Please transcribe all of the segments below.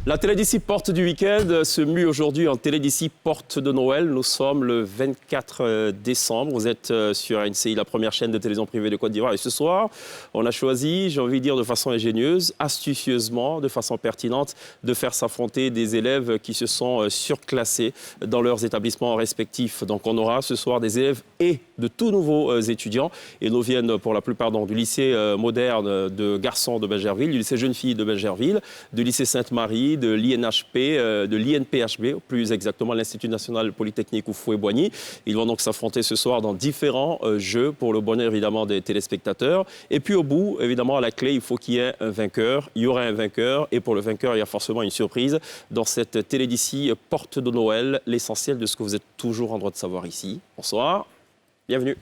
La Télédici Porte du Week-end se mue aujourd'hui en Télédici Porte de Noël. Nous sommes le 24 décembre. Vous êtes sur ANCI, la première chaîne de télévision privée de Côte d'Ivoire. Et ce soir, on a choisi, j'ai envie de dire de façon ingénieuse, astucieusement, de façon pertinente, de faire s'affronter des élèves qui se sont surclassés dans leurs établissements respectifs. Donc on aura ce soir des élèves et de tout nouveaux étudiants. Et nous viennent pour la plupart du lycée moderne de garçons de Belgerville, du lycée jeune filles de Belgerville, du lycée Sainte-Marie, de l'INHP, de l'INPHB, plus exactement l'Institut national polytechnique Houphouët-Boigny. Ils vont donc s'affronter ce soir dans différents jeux pour le bonheur évidemment des téléspectateurs. Et puis au bout, évidemment, à la clé, il faut qu'il y ait un vainqueur. Il y aura un vainqueur et pour le vainqueur, il y a forcément une surprise dans cette Télédici Porte de Noël. L'essentiel de ce que vous êtes toujours en droit de savoir ici. Bonsoir, bienvenue.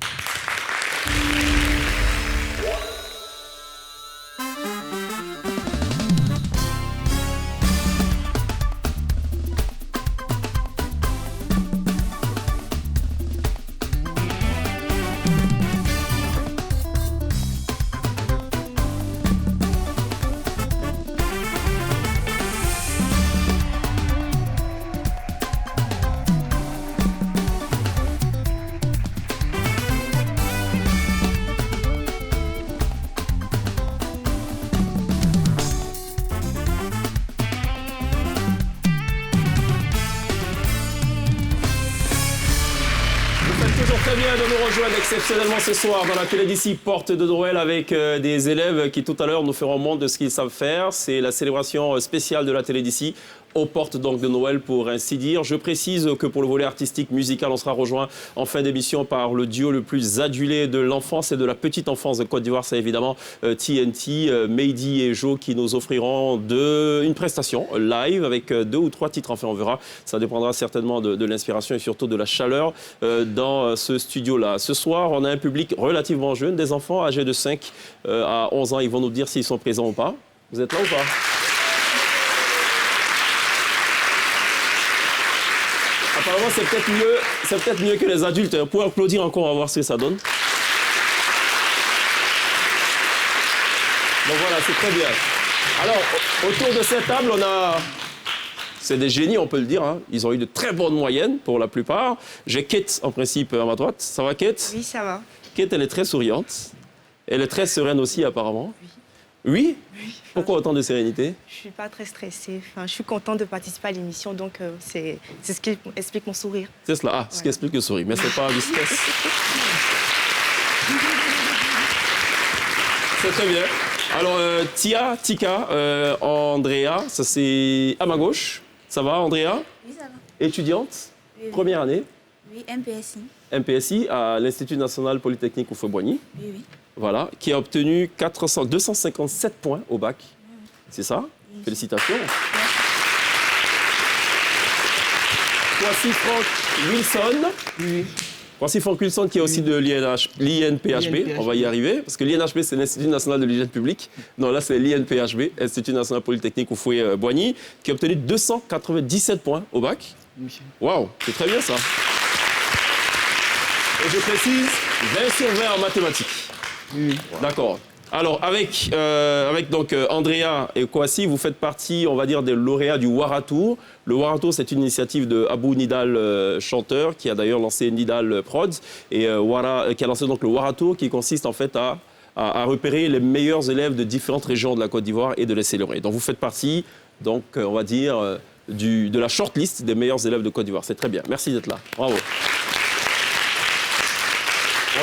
Très bien de nous rejoindre exceptionnellement ce soir dans la Télédici Porte de Noël avec des élèves qui tout à l'heure nous feront montre de ce qu'ils savent faire. C'est la célébration spéciale de la Télédici aux portes donc de Noël pour ainsi dire. Je précise que pour le volet artistique musical, on sera rejoint en fin d'émission par le duo le plus adulé de l'enfance et de la petite enfance de Côte d'Ivoire. C'est évidemment TNT, Mehdi et Jo qui nous offriront une prestation live avec 2 ou 3 titres. Enfin, on verra. Ça dépendra certainement de l'inspiration et surtout de la chaleur dans ce studio-là. Ce soir, on a un public relativement jeune, des enfants âgés de 5 à 11 ans. Ils vont nous dire s'ils sont présents ou pas. Vous êtes là ou pas ? Apparemment, c'est peut-être mieux que les adultes. Vous pouvez applaudir encore, on va voir ce que ça donne. Donc voilà, c'est très bien. Alors, autour de cette table, on a... C'est des génies, on peut le dire. Hein. Ils ont eu de très bonnes moyennes, pour la plupart. J'ai Kate, en principe, à ma droite. Ça va, Kate ? Oui, ça va. Kate, elle est très souriante. Elle est très sereine aussi, apparemment. Oui. Oui ? Oui. Pourquoi autant de sérénité ? Je ne suis pas très stressée. Enfin, je suis contente de participer à l'émission, donc c'est ce qui explique mon sourire. C'est cela. Ah, ce qui explique le sourire. Mais ce n'est pas du stress. C'est très bien. Alors, Tika, Andrea, ça c'est à ma gauche. Ça va, Andrea ? Oui, ça va. Étudiante, Oui, oui. première année, Oui, MPSI. MPSI, à l'Institut national polytechnique Houphouët-Boigny. Oui, oui. Voilà, qui a obtenu 257 points au bac. C'est ça ? Oui. Félicitations. Voici Franck Wilson. Oui. Voici Franck Wilson qui est aussi de l'INPHB. On va y arriver, parce que l'INHB, c'est l'Institut national de l'hygiène publique. Non, là, c'est l'INPHB, Institut national polytechnique Houphouët-Boigny, qui a obtenu 297 points au bac. Waouh, c'est très bien ça. Et je précise, 20 sur 20 en mathématiques. Oui. D'accord. Alors, avec donc Andrea et Kwasi, vous faites partie, on va dire, des lauréats du Waratour. Le Waratour, c'est une initiative de Abou Nidal, chanteur, qui a d'ailleurs lancé Nidal Prods, et qui a lancé donc le Waratour, qui consiste en fait à repérer les meilleurs élèves de différentes régions de la Côte d'Ivoire et de les célébrer. Donc, vous faites partie, donc, on va dire, de la shortlist des meilleurs élèves de Côte d'Ivoire. C'est très bien. Merci d'être là. Bravo.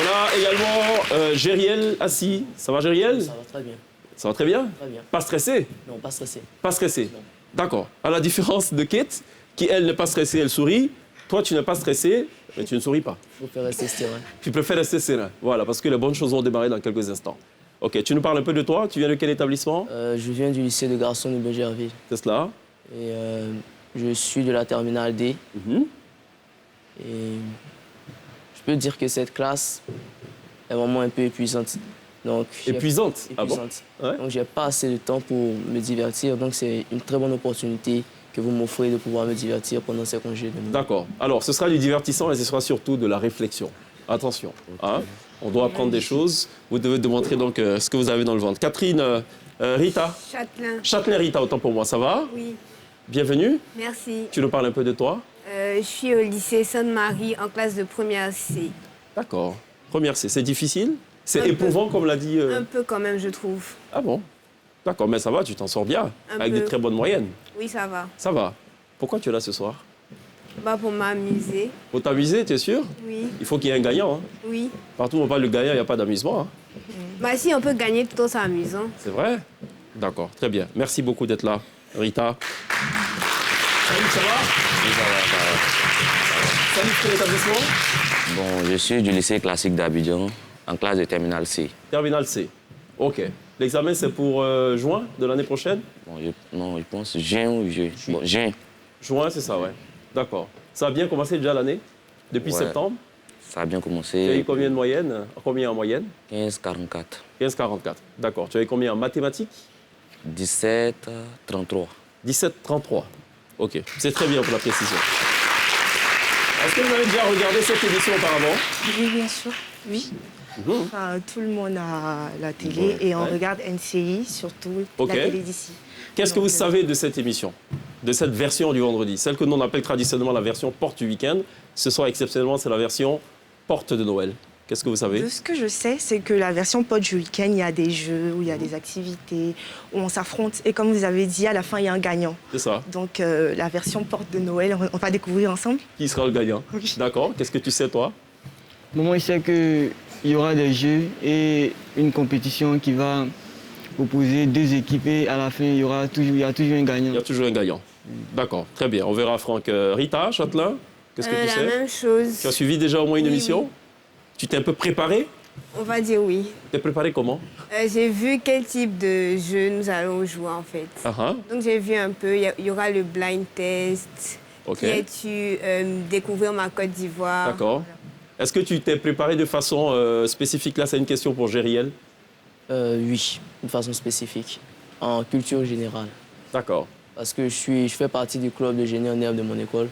On a également Gériel assis. Ça va, Gériel ? Ça va très bien. Ça va très bien ? Très bien. Pas stressé ? Non, pas stressé. Pas stressé. Non. D'accord. À la différence de Kate, qui, elle, n'est pas stressée, elle sourit. Toi, tu n'es pas stressé, mais tu ne souris pas. Je préfère rester serein. Tu préfères rester serein. Voilà, parce que les bonnes choses vont démarrer dans quelques instants. OK, tu nous parles un peu de toi. Tu viens de quel établissement ? Je viens du lycée de garçons de Belgerville. C'est cela ? Et je suis de la terminale D. Mhm. Et je peux dire que cette classe est vraiment un peu épuisante. Donc, Épuisante ? Ah bon ? épuisante. Ouais. Donc, j'ai pas assez de temps pour me divertir. Donc, c'est une très bonne opportunité que vous m'offrez de pouvoir me divertir pendant ces congés de Noël. D'accord. Alors, ce sera du divertissement et ce sera surtout de la réflexion. Attention, hein, on doit apprendre des choses. Vous devez démontrer donc ce que vous avez dans le ventre. Catherine, Rita. Châtelain. Châtelain Rita, autant pour moi, ça va? Oui. Bienvenue. Merci. Tu nous parles un peu de toi? Je suis au lycée Sainte-Marie en classe de première C. D'accord. Première C, c'est difficile? C'est Un peu. éprouvant, comme l'a dit... Un peu quand même, je trouve. Ah bon? D'accord, mais ça va, tu t'en sors bien, Un avec peu. de très bonnes moyennes. Oui, ça va. Ça va. Pourquoi tu es là ce soir? Bah, pour m'amuser. Pour t'amuser, tu es sûr? Oui, Il faut qu'il y ait un gagnant. Hein. oui. Partout où on parle de gagnant, il n'y a pas d'amusement. Hein. Bah, si on peut gagner tout en s'amusant. C'est vrai? D'accord, très bien. Merci beaucoup d'être là, Rita. Salut, ça va? Oui, ça va. Salut, quel établissement? Bon, je suis du lycée classique d'Abidjan, en classe de terminale C. Terminal C. OK. L'examen, c'est pour juin de l'année prochaine? Bon, je pense juin ou juillet. Bon, juin, Juin, c'est ça, ouais. D'accord. Ça a bien commencé déjà l'année? Depuis Ouais. septembre? ça a bien Tu as eu commencé. combien de moyenne? Combien en moyenne? 15,44. 15,44. D'accord. Tu as eu combien en mathématiques? 17,33. 17,33. OK. C'est très bien pour la précision. Est-ce que vous avez déjà regardé cette émission auparavant? Oui, bien sûr. Oui. Enfin, tout le monde a la télé et on Ouais. regarde NCI, surtout Ok. la télé d'ici. Qu'est-ce que Donc, vous savez de cette émission? De cette version du vendredi? Celle que nous on appelle traditionnellement la version porte du week-end. Ce soir, exceptionnellement, c'est la version porte de Noël. Qu'est-ce que vous savez? De ce que je sais, c'est que la version pod du week-end, il y a des jeux, où il y a des activités, où on s'affronte. Et comme vous avez dit, à la fin, il y a un gagnant. C'est ça. Donc la version porte de Noël, on va découvrir ensemble. Qui sera le gagnant? Oui. D'accord. Qu'est-ce que tu sais, toi? Moi, je sais qu'il y aura des jeux et une compétition qui va opposer deux équipes et à la fin, il y a toujours un Il gagnant. y a toujours un gagnant. D'accord. Très bien. On verra, Franck. Rita, Châtelain, qu'est-ce que tu La sais? même chose. Tu as suivi déjà au moins une Oui, émission? oui. Tu t'es un peu préparé? On va dire oui. T'es préparé comment? J'ai vu quel type de jeu nous allons jouer en fait. Ah ah. Donc j'ai vu un peu, il y aura le blind test, OK. qui est-tu découvrir ma Côte d'Ivoire. D'accord. Est-ce que tu t'es préparé de façon spécifique? Là, c'est une question pour Gériel. Oui, de façon spécifique, en culture générale. D'accord. Parce que je fais partie du club de génie en herbe de mon école.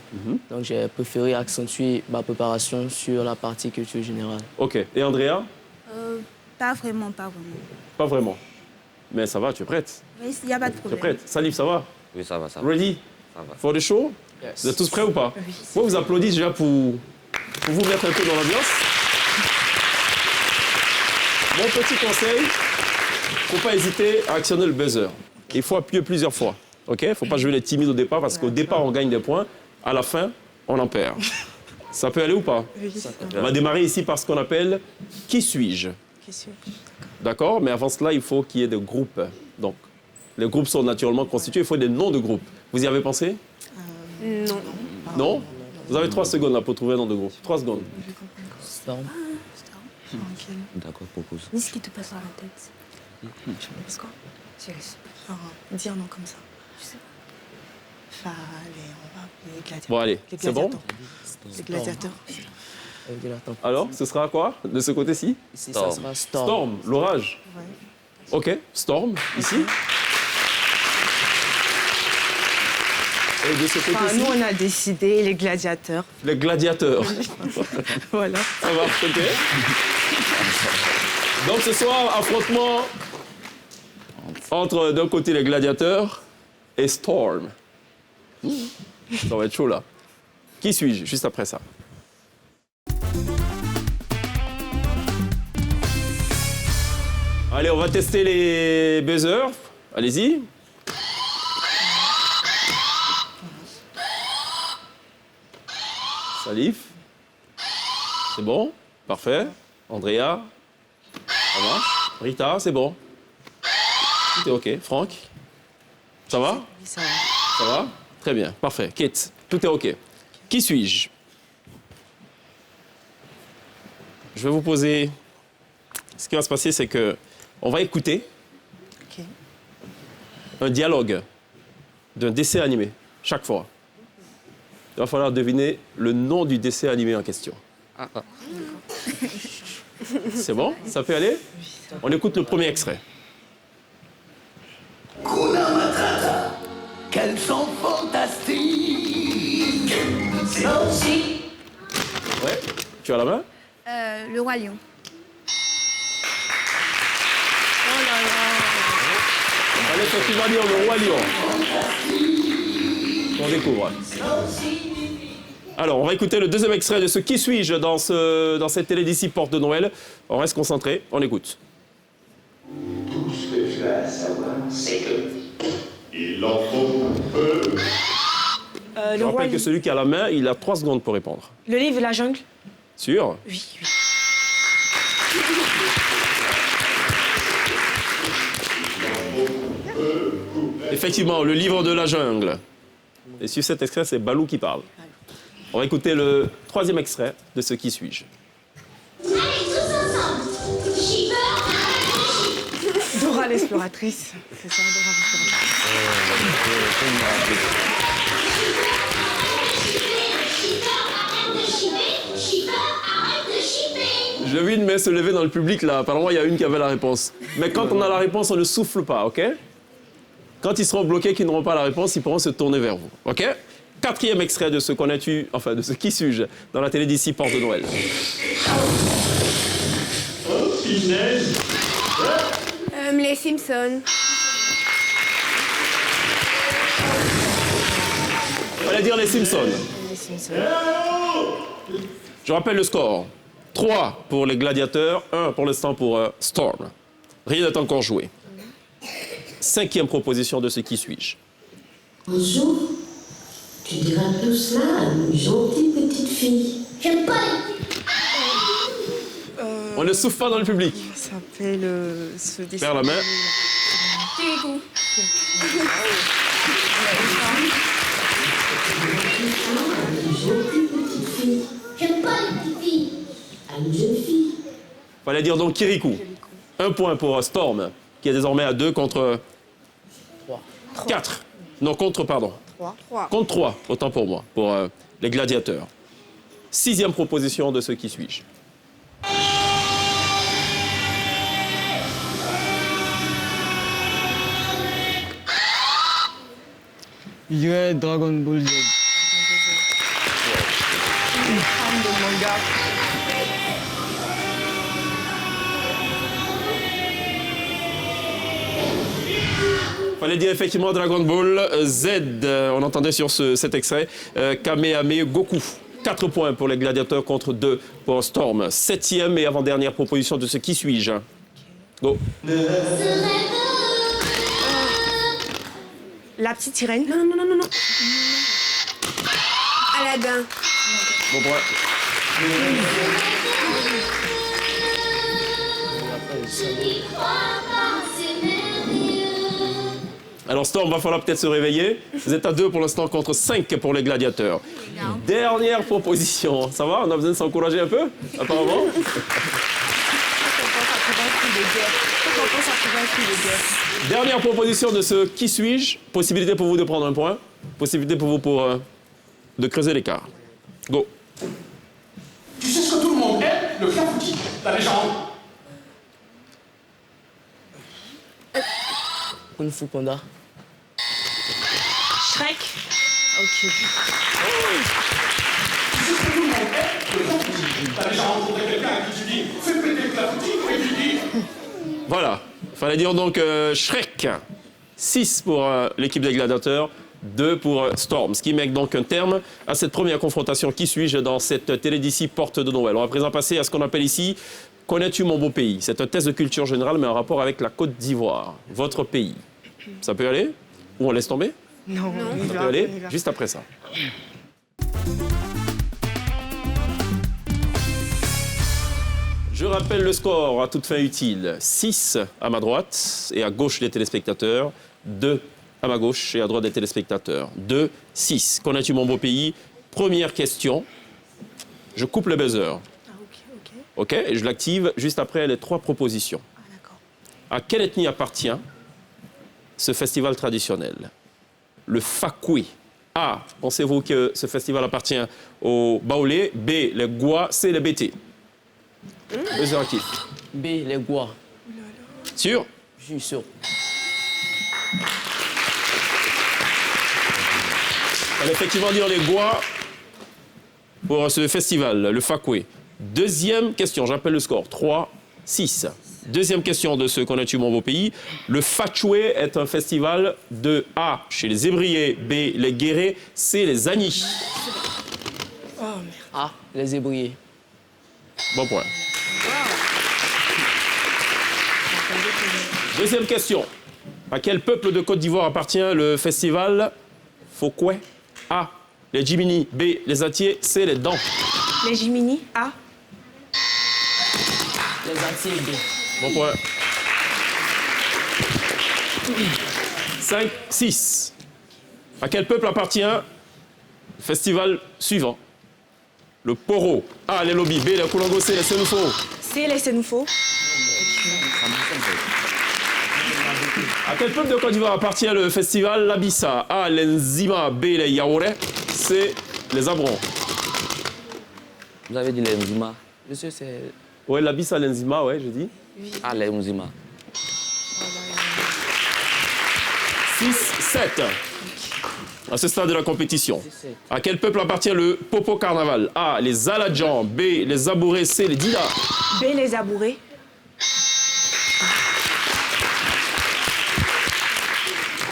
Donc j'ai préféré accentuer ma préparation sur la partie culture générale. OK. Et Andrea? Pas vraiment, pas vraiment. Pas vraiment. Mais ça va, tu es prête? Mais il n'y a pas de Tu es problème. prête? Salif, ça va? Oui, ça va, ça va. Ready Ça va. for the show? Yes. Vous êtes tous prêts ou pas? Moi, vous applaudissez déjà pour vous mettre un peu dans l'ambiance. Mon petit conseil, faut pas hésiter à actionner le buzzer. Il faut appuyer plusieurs fois. OK? Il ne faut pas jouer les timides au départ parce qu'au départ, on gagne des points. À la fin, on en perd. Ça peut aller ou pas? On va démarrer ici par ce qu'on appelle « Qui suis-je » D'accord? Mais avant cela, il faut qu'il y ait des groupes. Donc, les groupes sont naturellement constitués. Il faut des noms de groupes. Vous y avez pensé? Non. Non? Vous avez 3 secondes là pour trouver un nom de groupe. 3 secondes. Storm. D'accord, propose. Dis ce qui te passe dans la tête. Parce quoi? Dis un nom comme ça. Je sais pas. Allez, on va appeler les gladiateurs. Bon, allez, Les c'est bon? gladiateurs. Les gladiateurs. Avec de la tempête. Alors, ce sera quoi de ce côté-ci? Ici, Storm. ça sera Storm. Storm, l'orage. Ouais. OK, Storm, ici. Et de ce Enfin, côté-ci, nous, on a décidé les gladiateurs. les gladiateurs. Voilà. Ça va, OK. Donc ce soir, affrontement entre d'un côté les gladiateurs et Storm. Ça va être chaud là. Qui suis-je juste après ça? Allez, on va tester les buzzers. Allez-y. Salif. C'est bon? Parfait. Andrea. Ça marche. Rita, c'est bon. Tout est OK. Franck. Ça va? Oui, ça va. Ça va? Très bien. Parfait. Kate, tout est OK. Qui suis-je? Je vais vous poser... Ce qui va se passer, c'est que on va écouter OK. un dialogue d'un dessin animé, chaque fois. Il va falloir deviner le nom du dessin animé en question. C'est bon? Ça peut aller? On écoute le premier extrait. Hakuna Matata, quels sont fantastiques. Ouais? Tu as la main? Le Roi Lion. Allez, toi, tu vas dire le Roi Lion. On découvre. Alors, on va écouter le deuxième extrait de ce Qui suis-je dans cette télédisci Porte de Noël. On reste concentré, on écoute. Tout ce que tu as à savoir, c'est que il en faut peu. Je rappelle que celui qui a la main, il a 3 secondes pour répondre. Le livre La Jungle. Sûr? Oui, oui. Effectivement, le livre de la jungle. Et sur cet extrait, c'est Balou qui parle. On va écouter le 3e extrait de ce Qui suis-je. Allez, tous ensemble. Dora l'exploratrice. C'est ça, Dora l'exploratrice. J'ai vu une main se lever dans le public là. Apparemment, il y a une qui avait la réponse. Mais quand on a la réponse, on ne souffle pas, ok? Quand ils seront bloqués, qu'ils n'auront pas la réponse, ils pourront se tourner vers vous, ok? 4e extrait de ce qu'on a tu, enfin de ce Qui suis-je dans la télédisci Porte de Noël. Les Simpsons. On va dire les Simpsons. Je rappelle le score. 3 pour les gladiateurs, 1 pour l'instant pour Storm. Rien n'est encore joué. 5e proposition de ce Qui suis-je. Bonjour. Tu diras tout cela à une gentille petite fille. J'aime pas les petites. On ne souffle pas dans le public. Ça s'appelle ce dessin. Vers la main. Kirikou. Une gentille petite fille. J'aime pas les petites filles. À une jeune fille. Fallait dire donc Kirikou. 1 point pour Storm, qui est désormais à 2 contre 4. Non, contre, pardon. 3. Contre 3, autant pour moi, pour les gladiateurs. 6e proposition de ce Qui suis-je. Je dirais Dragon Ball Z. Fan de manga. Fallait dire effectivement Dragon Ball Z. On entendait sur cet extrait Kamehameha Goku. 4 points pour les gladiateurs contre 2 pour Storm. 7e et avant-dernière proposition de ce Qui suis-je. Go. La petite sirène. Non. Aladdin. Bon point. Alors Storm, va falloir peut-être se réveiller. Vous êtes à 2 pour l'instant contre 5 pour les gladiateurs. Dernière proposition. Ça va? On a besoin de s'encourager un peu, apparemment. Dernière proposition de ce Qui suis-je. Possibilité pour vous de prendre un point. Possibilité pour vous de creuser l'écart. Go. Tu sais ce que tout le monde aime? Le clafoutis, la légende. Kung Fu Panda. Shrek. Ok. Tu sais ce que tout le monde aime? Le clafoutis, la légende. Pour quelqu'un à qui tu dis, fais péter le clafoutis, et tu dis... Voilà. Fallait dire donc Shrek. 6 pour l'équipe des gladiateurs, 2 pour Storm. Ce qui met donc un terme à cette première confrontation. Qui suis-je dans cette télédisci Porte de Noël? On va à présent passer à ce qu'on appelle ici Connais-tu mon beau pays? C'est un test de culture générale, mais en rapport avec la Côte d'Ivoire, votre pays. Ça peut aller? Ou on laisse tomber? Non. Ça peut aller juste après ça. Je rappelle le score à toute fin utile. 6 à ma droite et à gauche des téléspectateurs. 2 à ma gauche et à droite des téléspectateurs. 2, 6. Connais-tu mon beau pays? Première question. Je coupe le buzzer. OK, et je l'active juste après les 3 propositions. Ah, d'accord. À quelle ethnie appartient ce festival traditionnel? Le Fakoué. A. Pensez-vous que ce festival appartient aux Baoulés? B. Les Gwa. C. Les Bété. Buzzer actif. B, les Gwa. Sûr? Je suis sûr. On va effectivement dire les Gwa pour ce festival, le Fakoué. Deuxième question, j'appelle le score. 3, 6. Deuxième question de ce Connais-tu mon beau pays. Le Fatchoué est un festival de A, chez les Ébriers, B, les Guérés, C, les Agnis. Oh merde. Ah, les ébriers. Bon point. Deuxième question. À quel peuple de Côte d'Ivoire appartient le festival Fokoué? A, les Djimini, B, les Atiers, C, les Dents. Les Jimini. A. Les Atiers B. Bon point. 5, 6. À quel peuple appartient le festival suivant? Le Poro. A, les Lobby, B, les Koulongo, C, les Sénoufo. C'est les Sénoufo. À quel peuple de Côte d'Ivoire appartient le festival Labissa? A, les Nzima, B, les Yaouré, C, les Abrons. Vous avez dit les Mzima. Monsieur, c'est... Ouais, Labissa, les Nzima, ouais, j'ai dit. Ah, les Mzima. 6, 7. À ce stade de la compétition. À quel peuple appartient le Popo Carnaval? A, les Aladjans, B, les Abourés, C, les Dida. B, les Abourés.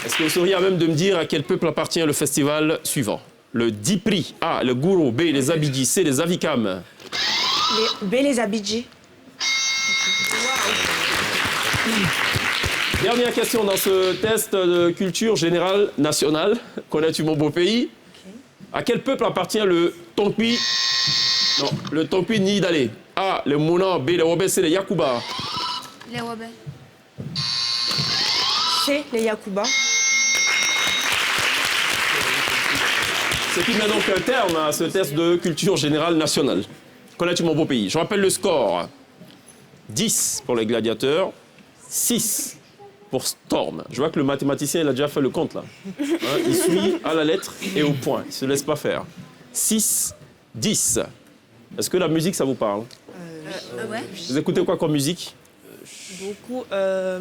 Est-ce que vous seriez à même de me dire à quel peuple appartient le festival suivant? Le Dipri, A, le Gourou, B, les Abidji, C, les Avikam. B, les Abidji. Dernière question dans ce test de culture générale nationale. Connais-tu mon beau pays? À quel peuple appartient le Tonkpi? Non, le Tonkpi Nidalé. A, le Mouna, B, les Robes, C, les Yakuba. Les Robins. C, les Yakuba. Ce qui met donc un terme à ce test de culture générale nationale. Connais-tu mon beau pays? Je rappelle le score. 10 pour les gladiateurs, 6 pour Storm. Je vois que le mathématicien, il a déjà fait le compte, là. Hein, il suit à la lettre et au point. Il ne se laisse pas faire. 6, 10. Est-ce que la musique, ça vous parle? Ouais. Vous écoutez quoi comme musique? Beaucoup.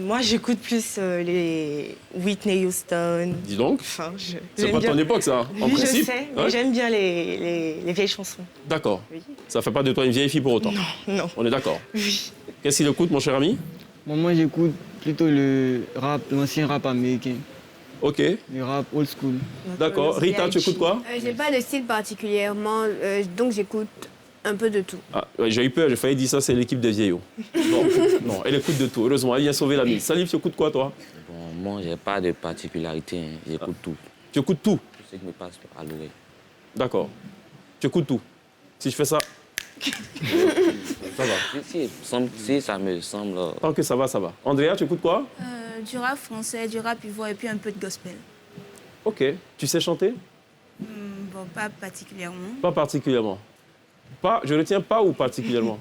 Moi, j'écoute plus les Whitney Houston. Dis donc. Enfin, C'est pas de ton époque, ça, en Oui, principe? je sais, mais Ouais. j'aime bien les vieilles chansons. D'accord. Oui. Ça fait pas de toi une vieille fille pour autant? Non. On est d'accord. Oui. Qu'est-ce qu'il écoute, mon cher ami? Bon, moi, j'écoute plutôt le rap, l'ancien rap américain, Ok, le rap old school. d'accord. Rita, tu écoutes quoi? J'ai pas de style particulièrement, donc j'écoute un peu de tout. Ah, ouais, j'ai eu peur, j'ai failli dire ça, c'est l'équipe des vieillots. Non, non, elle écoute de tout. Heureusement, elle vient sauver la mise. Salif, tu écoutes quoi, toi? Bon, moi, j'ai pas de particularité. Hein. J'écoute tout. Tu écoutes tout? Tout ce qui me passe à l'oreille. D'accord. Tu écoutes tout. Si je fais ça, ça va. Si ça me semble... Tant que ça va, ça va. Andrea, tu écoutes quoi? Du rap français, du rap ivoire et puis un peu de gospel. Ok. Tu sais chanter? Bon, pas particulièrement. Pas particulièrement. Pas, je retiens pas ou particulièrement?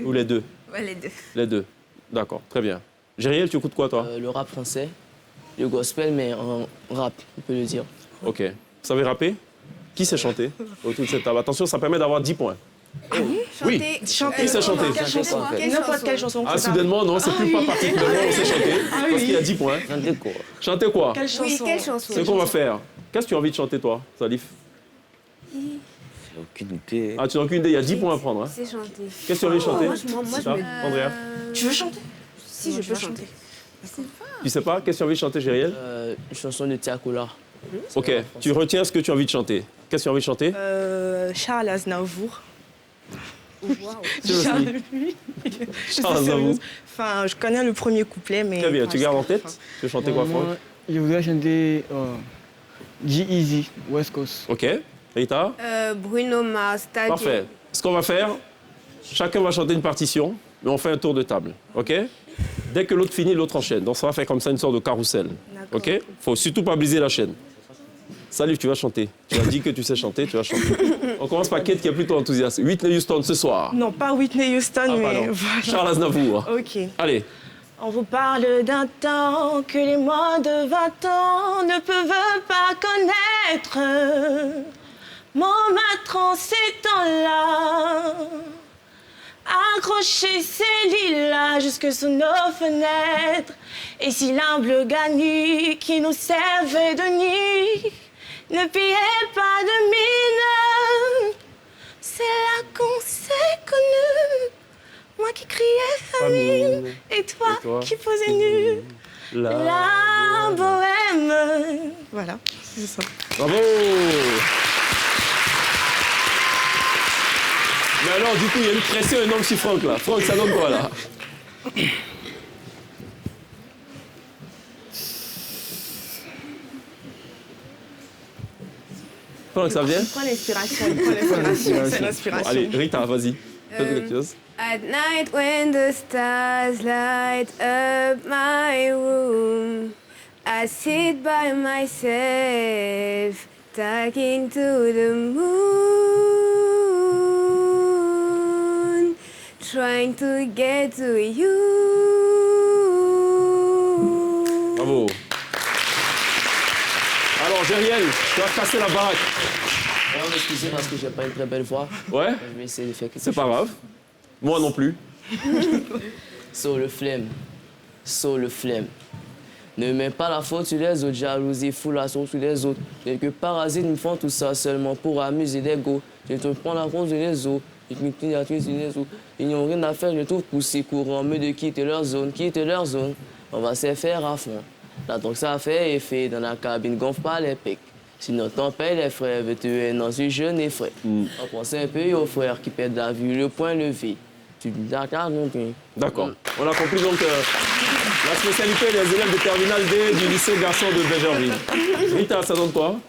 Ou les deux? Ouais, les deux. Les deux. D'accord, très bien. Gériel, tu écoutes quoi, toi? Le rap français, le gospel, mais en rap, on peut le dire. Ok. Vous savez rapper? Qui sait chanter autour de cette table? Attention, ça permet d'avoir 10 points. Oui. Chanter. Qui sait chanter? Quelle chanson? N'importe quelle chanson. Ah, soudainement, non, c'est plus pas particulièrement, on sait chanter. Parce qu'il y a 10 points. Chantez quoi? Chanter quoi? Quelle chanson? Oui, quelle chanson? C'est qu'on va faire. Qu'est-ce que tu as envie de chanter, toi, Salif? J'ai aucune idée. Ah, tu n'as aucune idée, il y a 10 points à prendre. Hein. C'est chanter. Qu'est-ce que tu as envie de chanter? moi, je Ah, me... Andrea? Tu veux chanter? Si, je peux chanter. Tu sais pas? Qu'est-ce que tu as envie de chanter, Gériel? Une chanson de Tiakola. Ok, tu retiens ce que tu as envie de chanter. Qu'est-ce que tu as envie de chanter? Charles Aznavour. Tu veux aussi? Oui. Charles Aznavour. Enfin, je connais le premier couplet, mais... Très bien, enfin, tu gardes en enfin, tête? Tu veux chanter quoi, Moi, Franck? je voudrais chanter G-Eazy, West Coast. Ok. Rita? Bruno Mars, Tadj. Parfait. Ce qu'on va faire, chacun va chanter une partition, mais on fait un tour de table. Ok? Dès que l'autre finit, l'autre enchaîne. Donc ça va faire comme ça une sorte de carrousel. D'accord. Ok? Faut surtout pas briser la chaîne. Salif, tu vas chanter. Tu as dit que tu sais chanter, tu vas chanter. On commence par Kate qui est plutôt enthousiaste. Whitney Houston ce soir. Non, pas Whitney Houston, Ah, mais pardon. voilà. Charles Aznavour. Ok. Allez. On vous parle d'un temps que les moins de 20 ans ne peuvent pas connaître. Montmartre en ces temps-là, accrocher ces lilas jusque sous nos fenêtres. Et si l'humble gagné qui nous servait de nid ne payait pas de mine, c'est là qu'on s'est connus. Moi qui criais famine, et toi qui posais nu. La bohème. Voilà, c'est ça. Bravo. Mais alors, du coup, il y a une pression énorme sur Franck, là. Franck, ça donne quoi, là? Franck, ça vient? Prends l'inspiration, c'est l'inspiration. Bon, allez, Rita, vas-y. Fais quelque chose. At night when the stars light up my room, I sit by myself, talking to the moon, trying to get to you. Bravo. Alors, Gériel, tu vas casser la baraque. On va m'excuser parce que j'ai pas une très belle voix. Ouais? Je vais essayer de faire quelque chose. C'est pas grave. Moi non plus. Sur le flemme. Sur le flemme. Ne mets pas la faute sur les autres, jalousie, fout la sauce sur les autres. Quelques parasites me font tout ça seulement pour amuser des go. Je te prends la cause de les autres. Je me cligne à tuer sur les autres. Ils n'ont rien à faire, je trouve pousser courant, mieux de quitter leur zone, quitter leur zone. On va se faire à fond. Là, donc ça fait effet dans la cabine, gonfle pas les pecs. Sinon, ton père, les frères, veut tuer dans ce jeune et frère. On pense un peu aux frères qui perdent la vue, le point levé. Tu d'accord, donc. D'accord. On a compris donc la spécialité des élèves de Terminal D du lycée Garçon de Bégerville. Rita, ça donne quoi?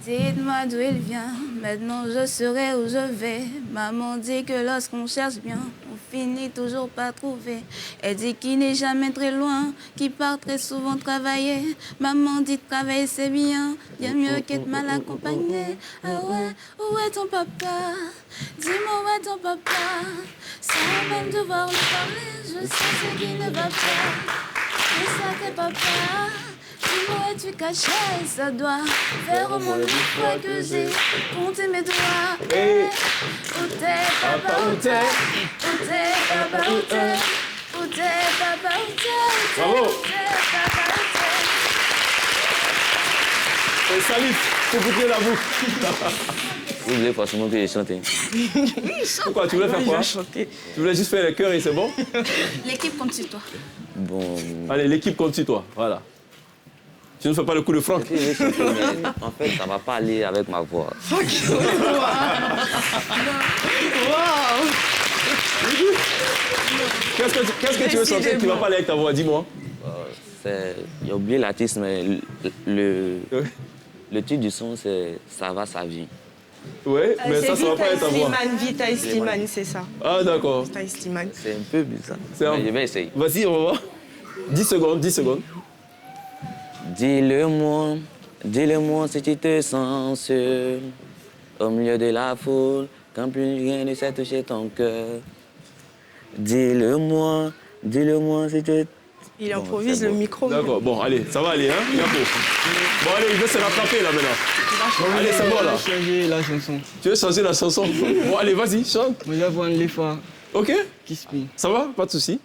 Dites-moi d'où il vient, maintenant je saurai où je vais. Maman dit que lorsqu'on cherche bien, on finit toujours par trouver. Elle dit qu'il n'est jamais très loin, qu'il part très souvent travailler. Maman dit travailler c'est bien, bien mieux qu'être mal accompagné. Ah ouais, où est ton papa? Dis-moi où est ton papa? Sans même devoir lui parler, je sais ce qui ne va pas. C'est ça que papa. Dis-moi es-tu caché? Ça doit faire au moins 10 fois que j'ai compté mes doigts. Hey. Où t'es, papa, où t'es? Où t'es, papa, où t'es? Où t'es, papa, où t'es? Bravo. Où t'es, papa, où t'es? Et Salif, faut boucler la boucle. Vous voulez forcément que je chante. Pourquoi? Tu voulais faire quoi? Tu voulais juste faire les chœurs et c'est bon? L'équipe compte sur toi. Bon. Allez, l'équipe compte sur toi. Voilà. Tu ne fais pas le coup de Franck. Je vais chanter, mais en fait, ça ne va pas aller avec ma voix. Qu'est-ce que tu veux chanter qui ne va pas aller avec ta voix? Dis-moi. J'ai oublié l'artiste, mais le titre du son, c'est Ça va, sa vie. Ouais, mais ça ne va pas être ta voix. Vita Slimane, c'est ça. Ah, d'accord. Vita Slimane. C'est un peu bizarre. Mais je vais essayer. Vas-y, on va voir. 10 secondes, 10 secondes. Dis-le-moi si tu te sens seul, au milieu de la foule, quand plus rien ne sait toucher ton cœur. Dis-le-moi si tu... Il improvise le micro. D'accord, bon, allez, ça va aller, hein? Bon, allez, il veut se rattraper là maintenant. Allez, c'est bon là. Je vais changer la chanson. Tu veux changer la chanson? Bon, allez, vas-y, chante. Je vais prendre les fois. Ok? Qui se plie. Ça va? Pas de souci.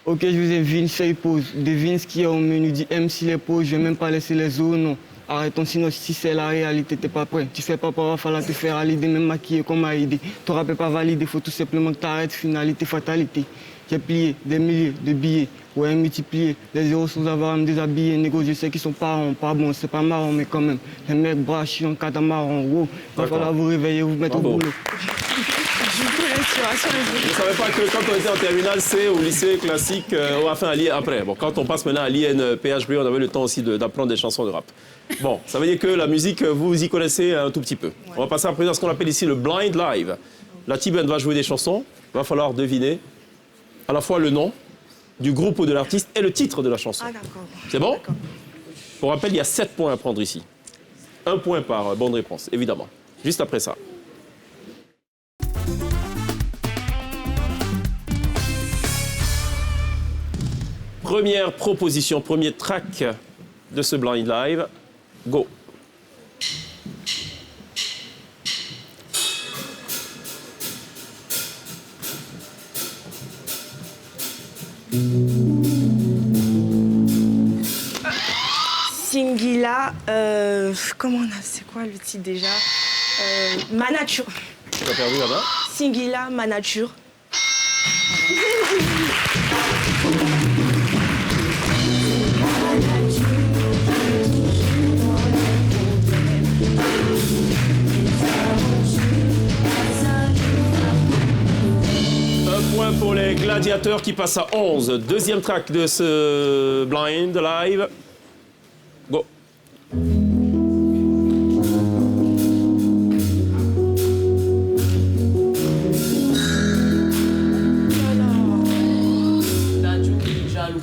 Ok, je vous invite, fais pause. Devine ce qu'il y a au menu. Dis si les pauses, je vais même pas laisser les os, non. Arrêtons, sinon si c'est la réalité, t'es pas prêt. Tu fais pas pour avoir fallu te faire à l'idée, même maquiller comme à aider. Ton rap est pas validé, faut tout simplement que t'arrêtes, finalité, fatalité. J'ai plié des milliers de billets, ouais, multiplié. Les zéros sans avoir à me déshabiller. Négo, je sais qu'ils sont pas ronds, pas bons, c'est pas marrant, mais quand même. Les mecs bras chiants, catamaran, wow. Va falloir vous réveiller, vous mettre au boulot. Je ne savais pas que quand on était en terminale C au lycée classique, enfin après, bon, quand on passe maintenant à l'INPHB, on avait le temps aussi d'apprendre des chansons de rap. Bon, ça veut dire que la musique, vous y connaissez un tout petit peu. Ouais. On va passer à présent à ce qu'on appelle ici le blind live. La T-Band va jouer des chansons, il va falloir deviner à la fois le nom du groupe ou de l'artiste et le titre de la chanson. Ah d'accord. C'est bon? Pour rappel, il y a 7 points à prendre ici. 1 point par bonne réponse, évidemment. Juste après ça. Première proposition, premier track de ce blind live. Go. Singila, comment on a, c'est quoi le titre déjà? Ma nature. Tu as perdu là-bas? Singila, ma nature. Un point pour les gladiateurs qui passent à 11. Deuxième track de ce blind live. Go. Dadju, jaloux.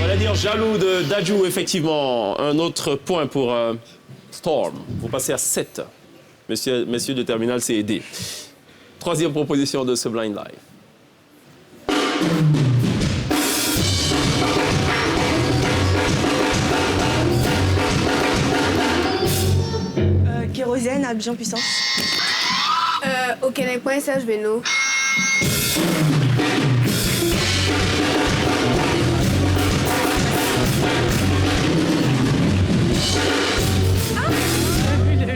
On va dire jaloux de Dadju, effectivement. Un autre point pour Storm. Vous passez à 7. Messieurs de Terminal, c'est aidé. Troisième proposition de ce blind live. Kérosène, Abidjan Puissance. Au Québec, Serge Beno.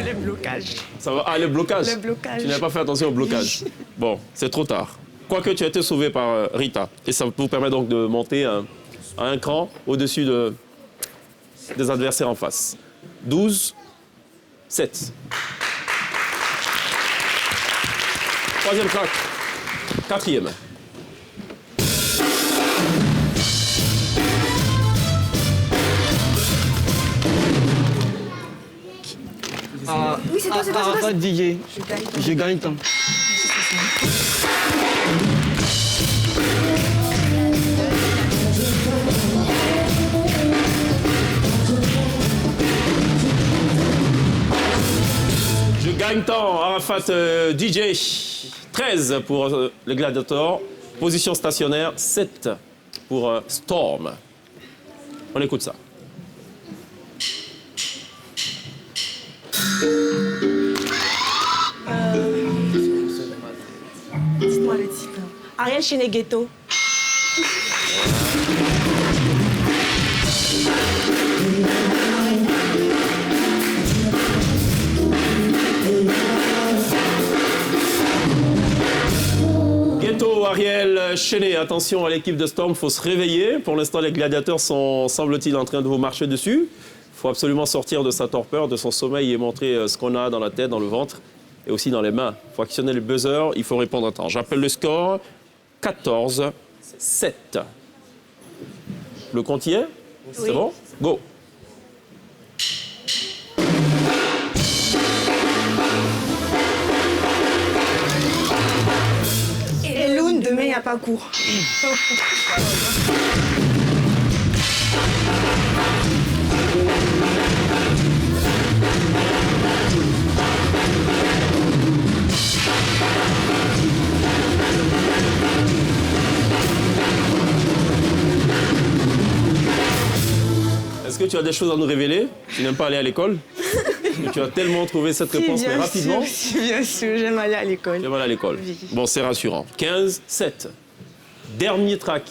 Le blocage. Ça va? Ah, le blocage. Le blocage. Tu n'as pas fait attention au blocage. Bon, c'est trop tard. Quoique tu as été sauvé par Rita. Et ça vous permet donc de monter à un cran au-dessus des adversaires en face. 12, 7. Troisième track. Quatrième. Oui, c'est toi, c'est toi, c'est toi. Arafat DJ. Je gagne temps. Je gagne temps. Arafat DJ. 13 pour le Gladiator. Position stationnaire. 7 pour Storm. On écoute ça. Dites-moi le titre. Ariel Cheneghetto. Ghetto, Ariel, Chenet, attention à l'équipe de Storm, il faut se réveiller. Pour l'instant, les gladiateurs sont, semble-t-il, en train de vous marcher dessus. Il faut absolument sortir de sa torpeur, de son sommeil et montrer ce qu'on a dans la tête, dans le ventre et aussi dans les mains. Il faut actionner le buzzer, il faut répondre à temps. J'appelle le score 14-7. Le compte y est? C'est bon? Go! Et Loun, demain, il n'y a pas cours. Est-ce que tu as des choses à nous révéler? Tu n'aimes pas aller à l'école? Tu as tellement trouvé cette réponse, mais rapidement. Bien sûr, j'aime aller à l'école. J'aime aller à l'école. Oui. Bon, c'est rassurant. 15-7. Dernier track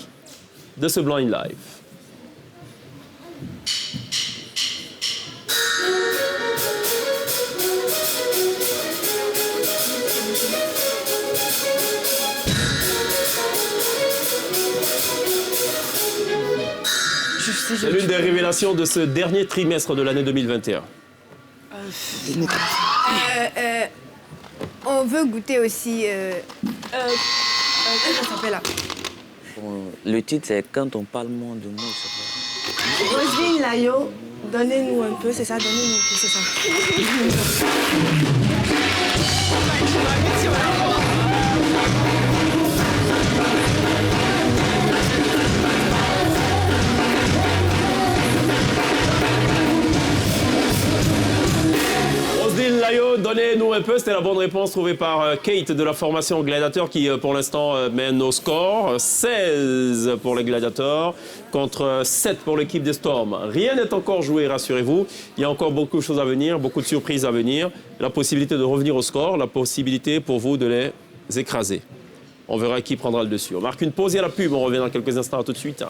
de ce blind live. C'est l'une des révélations de ce dernier trimestre de l'année 2021. On veut goûter aussi. Comment ça s'appelle là? Le titre, c'est Quand on parle moins de mots. Roselyne Layo, donnez-nous un peu, c'est ça, donnez-nous un peu, c'est ça. Roselyne Layo, donnez-nous un peu. C'était la bonne réponse trouvée par Kate de la formation Gladiator qui, pour l'instant, mène au score. 16 pour les Gladiators contre 7 pour l'équipe des Storm. Rien n'est encore joué, rassurez-vous. Il y a encore beaucoup de choses à venir, beaucoup de surprises à venir. La possibilité de revenir au score, la possibilité pour vous de les écrasés. On verra qui prendra le dessus. On marque une pause, il y a la pub, on revient dans quelques instants, à tout de suite.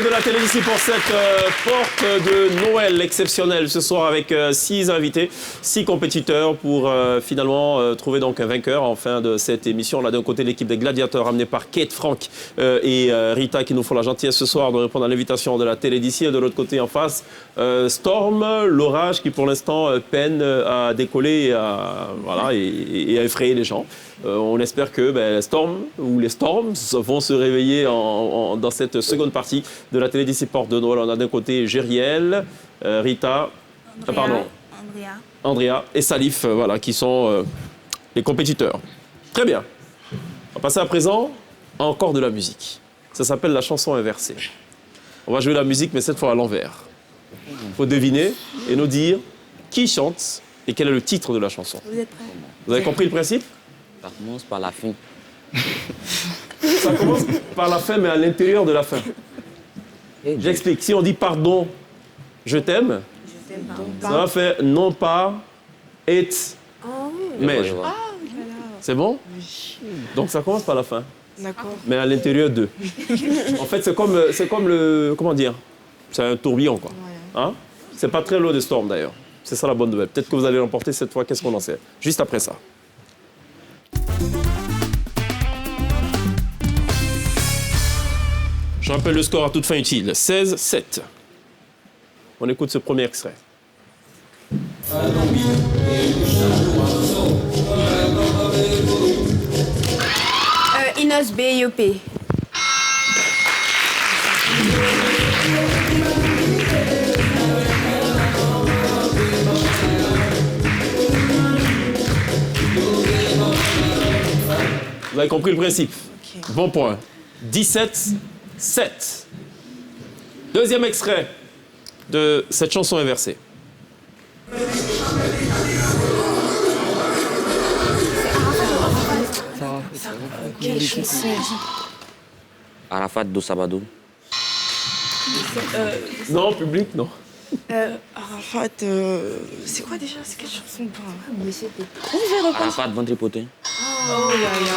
De la télé ici pour cette porte de Noël exceptionnelle ce soir avec 6 invités, 6 compétiteurs pour finalement trouver donc un vainqueur en fin de cette émission. On a d'un côté l'équipe des gladiateurs amenée par Kate, Franck et Rita qui nous font la gentillesse ce soir de répondre à l'invitation de la télé d'ici. Et de l'autre côté en face, Storm, l'orage qui pour l'instant peine à décoller et à effrayer les gens. On espère que Storm ou les Storms vont se réveiller dans cette seconde partie de la télé d'ici porte de Noël. On a d'un côté Gériel, Rita, Andrea et Salif, qui sont les compétiteurs. Très bien. On va passer à présent à encore de la musique. Ça s'appelle la chanson inversée. On va jouer la musique, mais cette fois à l'envers. Il faut deviner et nous dire qui chante et quel est le titre de la chanson. Vous êtes prêts? Vous avez compris le principe? Ça commence par la fin. Ça commence par la fin, mais à l'intérieur de la fin. J'explique. Si on dit pardon, je t'aime, ça va faire non pas, et, mais. C'est bon? Donc ça commence par la fin. D'accord. Mais à l'intérieur d'eux. En fait, c'est comme le. Comment dire? C'est un tourbillon, quoi. Hein? C'est pas très loin de Storm, d'ailleurs. C'est ça la bonne nouvelle. Peut-être que vous allez l'emporter cette fois. Qu'est-ce qu'on en sait? Juste après ça. Je rappelle le score à toute fin utile, 16-7. On écoute ce premier extrait. Inos BIOP. Vous avez compris le principe? Okay. Bon point. 17-7. Deuxième extrait de cette chanson inversée. Quelle chanson? Arafat do Sabado. Non, public, non. Arafat, c'est quoi déjà? C'est quelle chanson? Arafat ventripotent. Oh là là.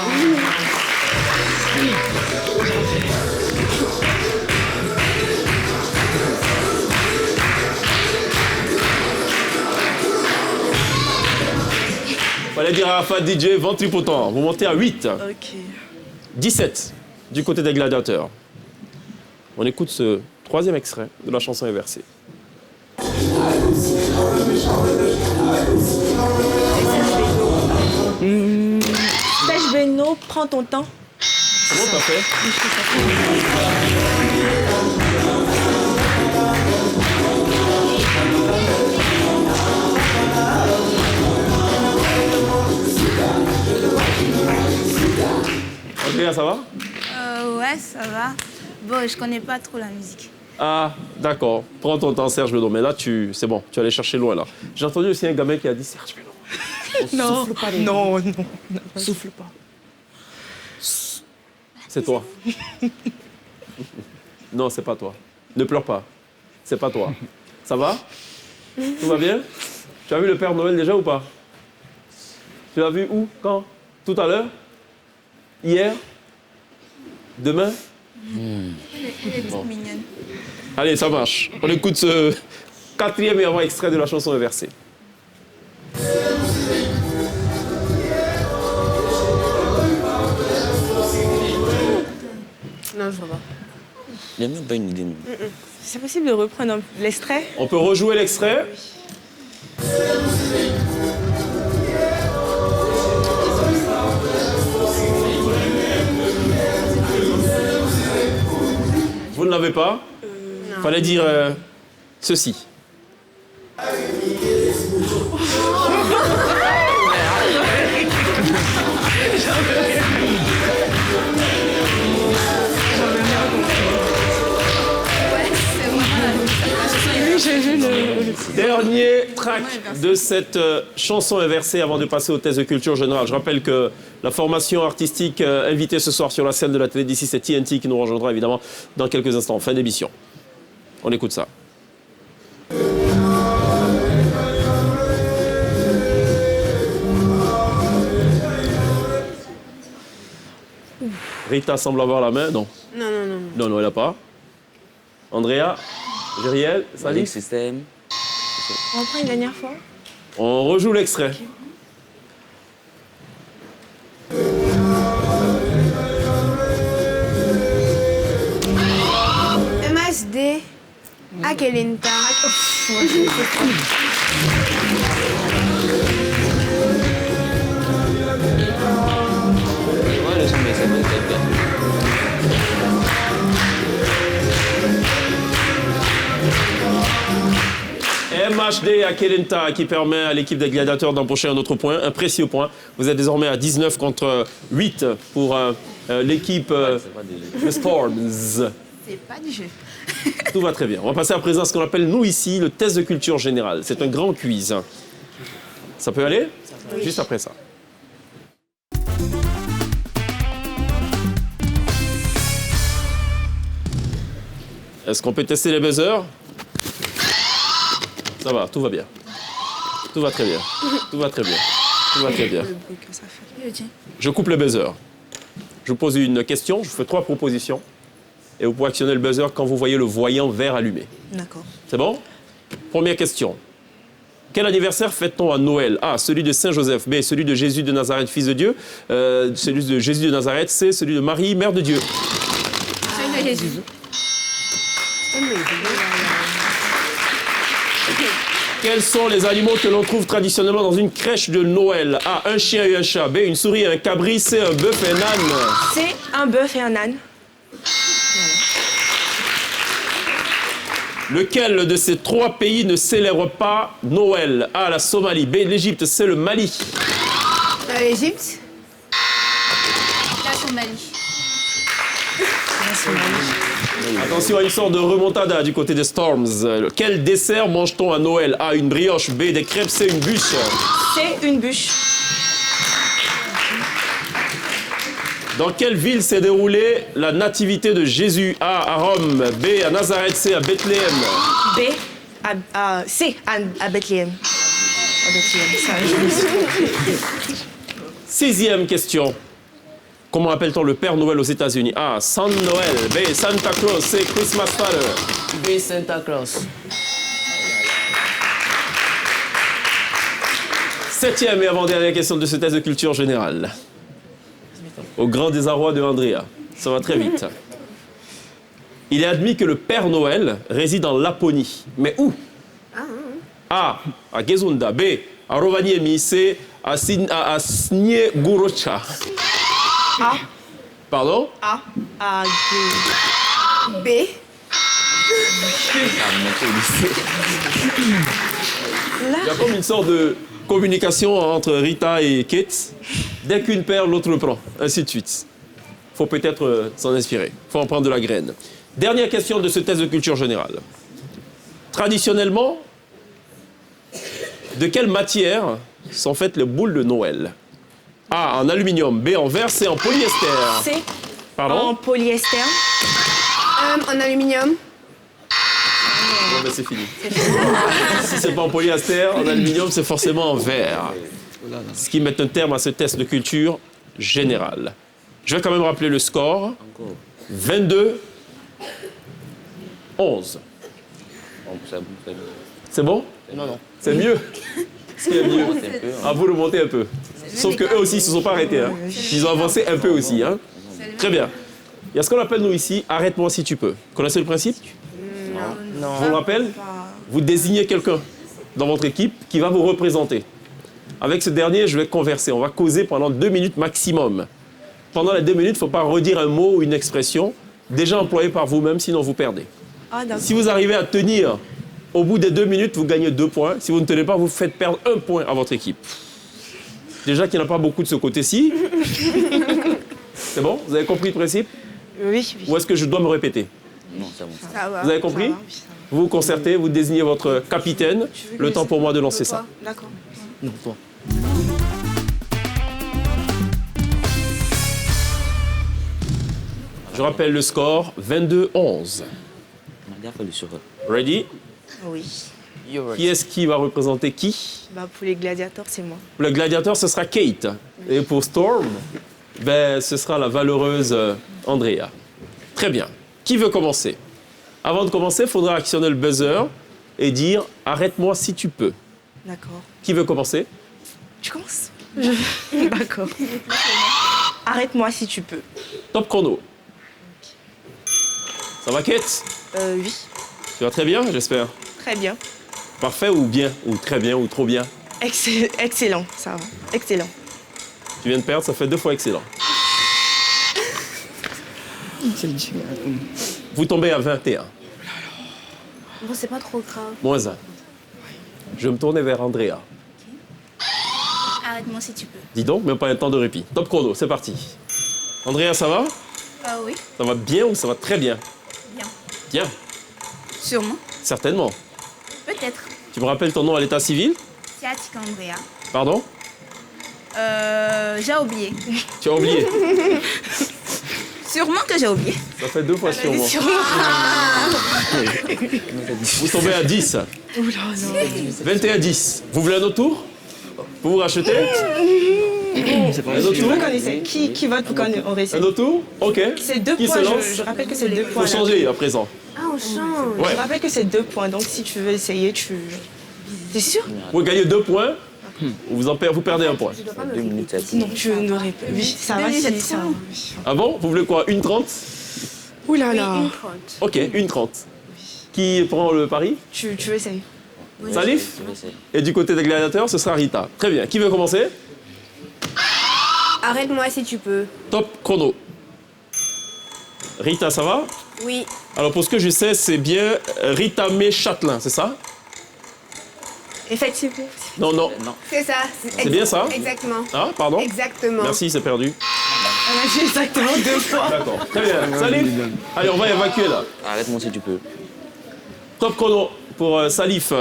Fallait dire Arafat DJ ventripotent. Vous montez à 8. Ok. 17 du côté des gladiateurs. On écoute ce troisième extrait de la chanson inversée. Sèche Beno, prends ton temps. C'est bon, t'as fait? Andrea, ça va? Ouais, ça va. Bon, je connais pas trop la musique. Ah, d'accord. Prends ton temps, Serge Beno. Mais là, c'est bon, tu allais chercher loin, là. J'ai entendu aussi un gamin qui a dit Serge Beno. Non, non, non. Souffle pas. C'est toi. Non, c'est pas toi. Ne pleure pas. C'est pas toi. Ça va? Tout va bien? Tu as vu le Père Noël déjà ou pas? Tu l'as vu où? Quand? Tout à l'heure? Hier? Demain? Bon. Mignonne. Allez, ça marche. On écoute ce quatrième et avant extrait de la chanson inversée. Non, je vois pas. Il n'y a même pas une idée. C'est possible de reprendre l'extrait? On peut rejouer l'extrait. Vous ne l'avez pas? Fallait dire ceci. Dernier track de cette chanson inversée avant de passer au test de culture générale. Je rappelle que la formation artistique invitée ce soir sur la scène de la télé d'ici, c'est TNT qui nous rejoindra évidemment dans quelques instants, fin d'émission. On écoute ça. Rita semble avoir la main, non? Non, elle n'a pas. Andrea, Gériel, Salih. Système. On reprend une dernière fois. On rejoue l'extrait. MHD, Akelinta. Ouais, le son, mais c'est bon, c'est bien. MHD à Kelenta qui permet à l'équipe des gladiateurs d'empocher un autre point, un précieux point. Vous êtes désormais à 19 contre 8 pour l'équipe des Storms. C'est pas du jeu. Tout va très bien. On va passer à présent à ce qu'on appelle, nous ici, le test de culture générale. C'est un grand quiz. Ça peut aller? Oui. Juste après ça. Est-ce qu'on peut tester les buzzers? Ça va, tout va bien. Tout va très bien. Tout va très bien. Tout va très bien. Je coupe le buzzer. Je vous pose une question, je vous fais 3 propositions. Et vous pouvez actionner le buzzer quand vous voyez le voyant vert allumé. D'accord. C'est bon? Première question. Quel anniversaire fête-t-on à Noël? A, celui de Saint-Joseph. B, celui de Jésus de Nazareth, fils de Dieu. Celui de Jésus de Nazareth. C, celui de Marie, mère de Dieu. Celui de Jésus. Quels sont les animaux que l'on trouve traditionnellement dans une crèche de Noël? A, un chien et un chat. B, une souris et un cabri. C, un bœuf et un âne. C'est un bœuf et un âne. Lequel de ces 3 pays ne célèbre pas Noël? A, la Somalie. B, l'Égypte. C, le Mali. L'Égypte. La Somalie. Attention à une sorte de remontada du côté des Storms. Quel dessert mange-t-on à Noël? A, une brioche. B, des crêpes. C, une bûche. C'est une bûche. Dans quelle ville s'est déroulée la nativité de Jésus? A, à Rome. B, à Nazareth. C, à Bethléem. B, C, à Bethléem. À Bethléem, ça, 6e question. Comment appelle-t-on le Père Noël aux États-Unis? A, Saint Noël. B, Santa Claus. C, Christmas Father. B, Santa Claus. 7e et avant-dernière question de ce test de culture générale. Au grand désarroi de Andrea. Ça va très vite. Il est admis que le Père Noël réside en Laponie. Mais où? A, à Gezunda. B, à Rovaniemi. C, à Sniegurocha. A. Pardon? A, B. Il y a comme une sorte de communication entre Rita et Kate. Dès qu'une perd, l'autre le prend. Ainsi de suite. Il faut peut-être s'en inspirer. Il faut en prendre de la graine. Dernière question de ce test de culture générale. Traditionnellement, de quelle matière sont faites les boules de Noël? A, en aluminium. B, en verre. C, en polyester. C, Pardon? en polyester. En aluminium. Bon, ben c'est fini. Si c'est pas en polyester, en aluminium, c'est forcément en verre. Ce qui met un terme à ce test de culture générale. Je vais quand même rappeler le score. 22, 11. C'est bon? Non. C'est mieux? Ce qui est mieux. À vous de monter un peu. Sauf qu'eux aussi, ils ne se sont pas arrêtés. Hein. Ils ont avancé un peu aussi. Hein. Très bien. Il y a ce qu'on appelle, nous, ici, arrête-moi si tu peux. Connaissez le principe? Non. Je vous le rappelle? Vous désignez quelqu'un. dans votre équipe qui va vous représenter. Avec ce dernier, je vais converser. On va causer pendant 2 minutes maximum. Pendant les 2 minutes, il ne faut pas redire un mot ou une expression déjà employée par vous-même, sinon vous perdez. Ah, d'accord. Si vous arrivez à tenir au bout des 2 minutes, vous gagnez 2 points. Si vous ne tenez pas, vous faites perdre 1 point à votre équipe. Déjà qu'il n'y en a pas beaucoup de ce côté-ci. C'est bon? Vous avez compris le principe? Oui, oui. Ou est-ce que je dois me répéter? Non, c'est bon. Ça va. Vous avez compris? Vous vous concertez, vous désignez votre capitaine. Le temps pour moi de lancer ça. D'accord. Non, toi. Je rappelle le score, 22-11. On a déjà fait le sur. Ready? Oui. Qui est-ce qui va représenter qui? Bah, pour les gladiateurs, c'est moi. Le gladiateur, ce sera Kate. Et pour Storm, ben, ce sera la valeureuse Andrea. Très bien. Qui veut commencer? Avant de commencer, il faudra actionner le buzzer et dire « Arrête-moi si tu peux ». D'accord. Qui veut commencer? Tu commences? D'accord. Arrête-moi si tu peux. Top chrono. Ça va, Kate? Oui. Tu vas très bien, j'espère? Très bien. Parfait ou bien? Ou très bien ou trop bien? Excellent, ça va. Excellent. Tu viens de perdre, ça fait 2 fois excellent. Vous tombez à 21. Bon, c'est pas trop grave. -1. Je vais me tourner vers Andrea. Arrête-moi si tu peux. Dis donc, même pas un temps de répit. Top chrono, c'est parti. Andrea, ça va? Ah oui, Ça va bien ou ça va très bien? bien. Bien, Sûrement. certainement. Peut-être. Tu me rappelles ton nom à l'état civil? Sciatique Andrea. Pardon? J'ai oublié. Tu as oublié. Sûrement que j'ai oublié. Ça fait 2 fois sûrement. Vous tombez à 10. 21-10. Vous voulez un autre tour? Vous vous rachetez? Un autre tour? Vous connaissez qui vote pour qu'on réessaye? Un autre tour? Ok. C'est 2 Qui points. se lance? Je rappelle que c'est 2 points. Faut là. changer à présent. Ah, on change. Ouais. Je rappelle que c'est 2 points. Donc si tu veux essayer, T'es sûr? Vous gagnez 2 points. Vous perdez 1 point. 2 minutes 7. Non, tu n'aurais pas. Oui, ça va, Mais si, c'est ça trop. va. Ah bon? Vous voulez quoi? 1,30? Ouh là là. Ok, 1,30. Qui prend le pari? Tu veux essayer? Salif? Et du côté des gladiateurs, ce sera Rita. Très bien. Qui veut commencer? Arrête-moi si tu peux. Top chrono. Rita, ça va? Oui. Alors pour ce que je sais, c'est bien Rita May Châtelain, c'est ça? Effectivement. Non, non. C'est ça. C'est bien ça? Exactement. Ah, pardon? Exactement. Merci, c'est perdu. C'est exactement 2 fois. D'accord. Très bien. Salif? Allez, on va évacuer là. Arrête-moi si tu peux. Top chrono pour Salif,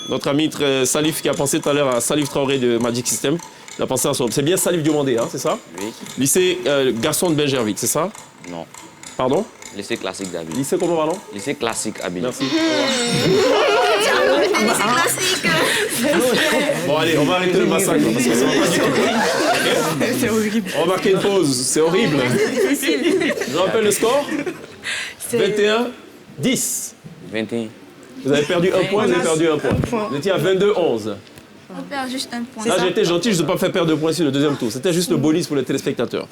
notre ami Salif qui a pensé tout à l'heure à Salif Traoré de Magic System. Il a pensé à son... C'est bien Salif Diomandé, hein, c'est ça? Oui. Lycée Garçon de Benjervik, c'est ça? Non. Pardon? Lycée classique d'Abilly. Lycée comment, pardon? Lycée classique Abilly. Merci. Bon, allez, on va arrêter le massacre là, parce que ça va pas du tout. C'est horrible. On va marquer une pause, c'est horrible. Je rappelle le score? 21-10. 21. Vous avez perdu 1 point, vous avez perdu 1 point. Vous étiez à 22-11. On perd juste un point. Là, j'ai été gentil, je ne vous ai pas fait perdre de points sur le deuxième tour. C'était juste le bonus pour les téléspectateurs.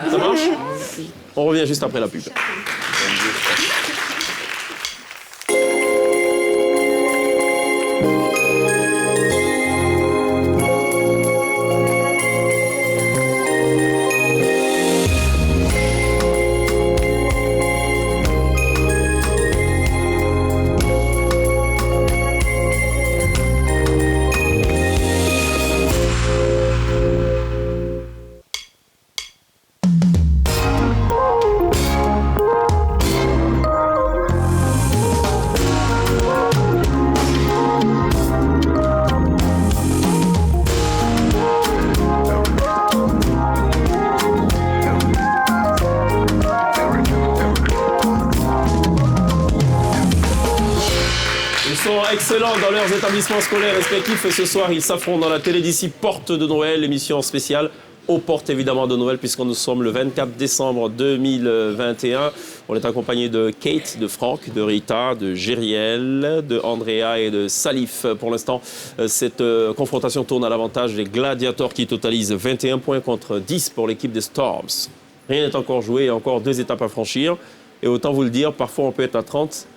Ça marche? On revient juste après la pub. Excellents dans leurs établissements scolaires respectifs. Et ce soir, ils s'affrontent dans la télé d'ici Porte de Noël, émission spéciale aux portes évidemment de Noël, puisque nous sommes le 24 décembre 2021. On est accompagné de Kate, de Franck, de Rita, de Gériel, de Andrea et de Salif. Pour l'instant, cette confrontation tourne à l'avantage des gladiateurs qui totalisent 21 points contre 10 pour l'équipe des Storms. Rien n'est encore joué, il y a encore 2 étapes à franchir. Et autant vous le dire, parfois on peut être à 30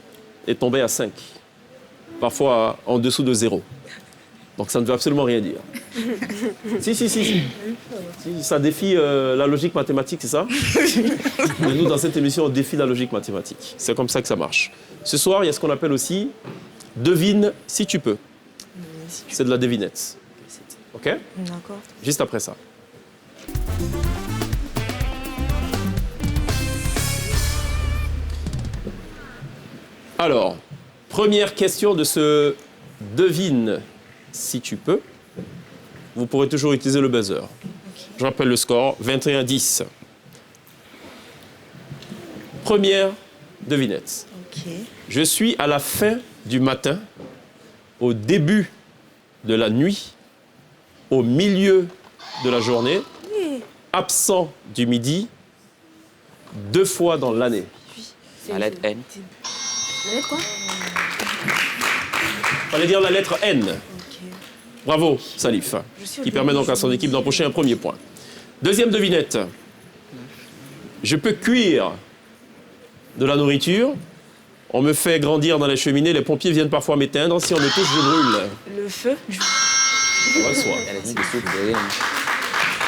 et tomber à 5. Parfois en dessous de 0. Donc ça ne veut absolument rien dire. Si, ça défie la logique mathématique, c'est ça? Et nous, dans cette émission, on défie la logique mathématique. C'est comme ça que ça marche. Ce soir, il y a ce qu'on appelle aussi devine si tu peux. C'est de la devinette. OK? D'accord. Juste après ça. Alors, première question de ce devine si tu peux. Vous pourrez toujours utiliser le buzzer. Je rappelle le score, 21-10. Première devinette. Ok. Je suis à la fin du matin, au début de la nuit, au milieu de la journée, absent du midi, 2 fois dans l'année. La lettre N. La lettre quoi? Fallait dire la lettre N. Bravo, Salif, qui permet donc à son équipe d'empocher un premier point. Deuxième devinette. Je peux cuire de la nourriture. On me fait grandir dans les cheminées. Les pompiers viennent parfois m'éteindre. Si on me touche, je brûle. Le feu. On va le soir. Il y a des gens qui souffrent derrière.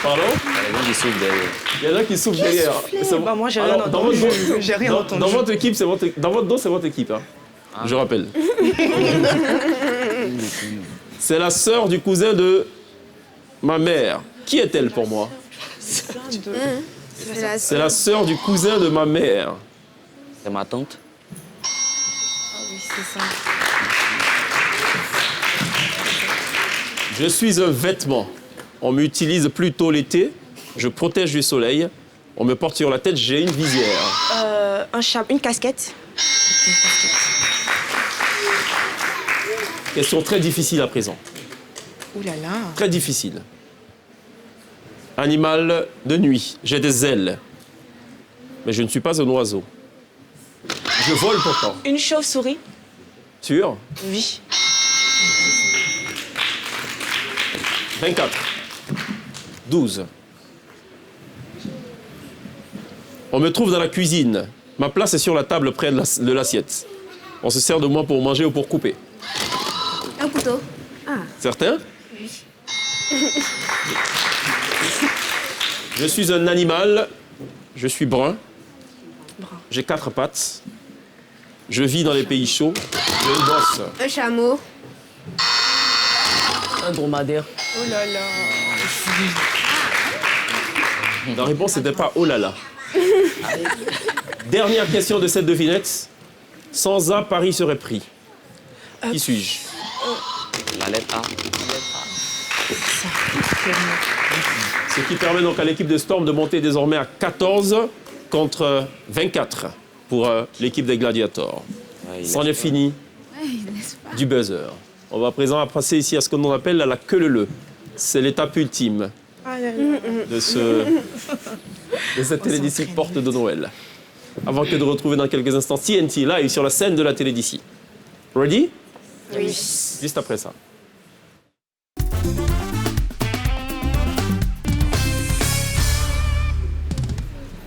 Pardon? Il y a des gens qui souffrent derrière. Il y en a qui souffrent derrière. C'est bon. Bah, moi, j'ai rien Alors, dans entendu. votre- J'ai rien dans- entendu. Dans votre équipe, dans votre dos, c'est votre équipe. Hein. Je rappelle. C'est la sœur du cousin de ma mère. Qui est-elle pour moi? C'est la sœur du cousin de ma mère. C'est ma tante. C'est ça. Je suis un vêtement. On m'utilise plutôt l'été. Je protège du soleil. On me porte sur la tête. J'ai une visière. Une casquette. Question très difficile à présent. Ouh là là. Très difficile. Animal de nuit. J'ai des ailes. Mais je ne suis pas un oiseau. Je vole pourtant. Une chauve-souris. Sûr? Oui. 24. 12. On me trouve dans la cuisine. Ma place est sur la table près de l'assiette. On se sert de moi pour manger ou pour couper. Un couteau. Certains? Je suis un animal. Je suis brun. J'ai 4 pattes. Je vis dans les pays chauds. J'ai une bosse. Un chameau. Un dromadaire. Oh là là. La réponse n'était pas oh là là. Dernière question de cette devinette. Sans A, Paris serait pris. Qui suis-je? La lettre A. Ce qui permet donc à l'équipe de Storm de monter désormais à 14 contre 24 pour l'équipe des Gladiators. Ouais, C'en est fini du buzzer. On va à présent passer ici à ce qu'on appelle la queue leu. C'est l'étape ultime de cette télédécie porte de Noël. Avant que de retrouver dans quelques instants TNT live sur la scène de la télédécie. Ready? Oui. Juste après ça.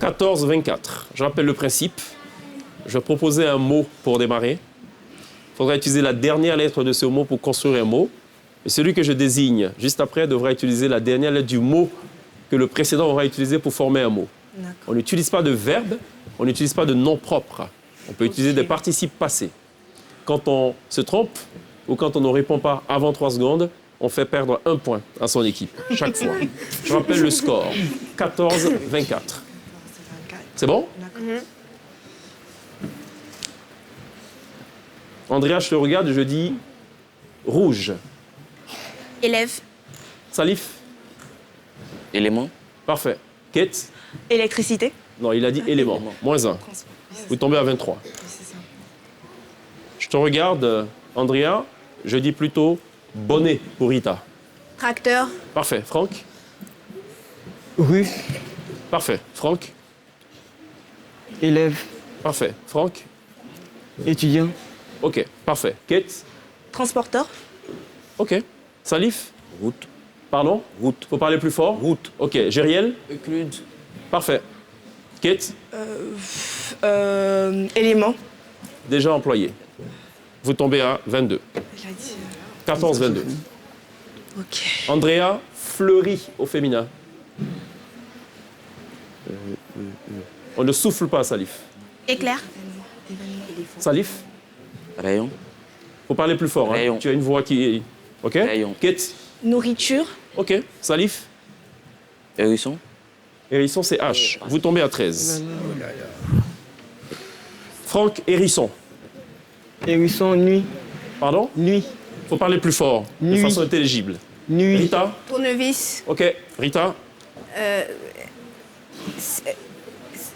« 14-24. Je rappelle le principe. Je vais proposer un mot pour démarrer. Il faudra utiliser la dernière lettre de ce mot pour construire un mot. Et celui que je désigne juste après devra utiliser la dernière lettre du mot que le précédent aura utilisé pour former un mot. On n'utilise pas de verbe, on n'utilise pas de nom propre. On peut utiliser des participes passés. Quand on se trompe ou quand on ne répond pas avant 3 secondes, on fait perdre 1 point à son équipe, chaque fois. Je rappelle le score, 14-24. C'est bon? Andrea, je te regarde, je dis rouge. Élève. Salif? Élément. Parfait. Kate? Électricité. Non, il a dit élément. Moins 1. Vous tombez à 23. Je te regarde, Andrea, je dis plutôt bonnet pour Rita. Tracteur. Parfait. Franck? Rue. Parfait. Franck? Élève. Parfait. Franck? Étudiant. OK. Parfait. Kate? Transporteur. OK. Salif? Route. Pardon? Route. Faut parler plus fort? Route. OK. Gériel? Euclide. Parfait. Kate? Élément. Déjà employé. Vous tombez à 22. 14-22. Ok. Andrea, fleurie au féminin. On ne souffle pas, Salif. Éclair. Salif, Rayon. faut parler plus fort. Hein. Rayon. Tu as une voix qui... OK. Rayon. Kate. Nourriture. OK. Salif. Hérisson. Hérisson, c'est H. Vous tombez à 13. Franck, hérisson. Hérisson, nuit. Pardon? Nuit. Faut parler plus fort, de Nuit. façon intelligible. Nuit. Rita. Tournevis. OK. Rita,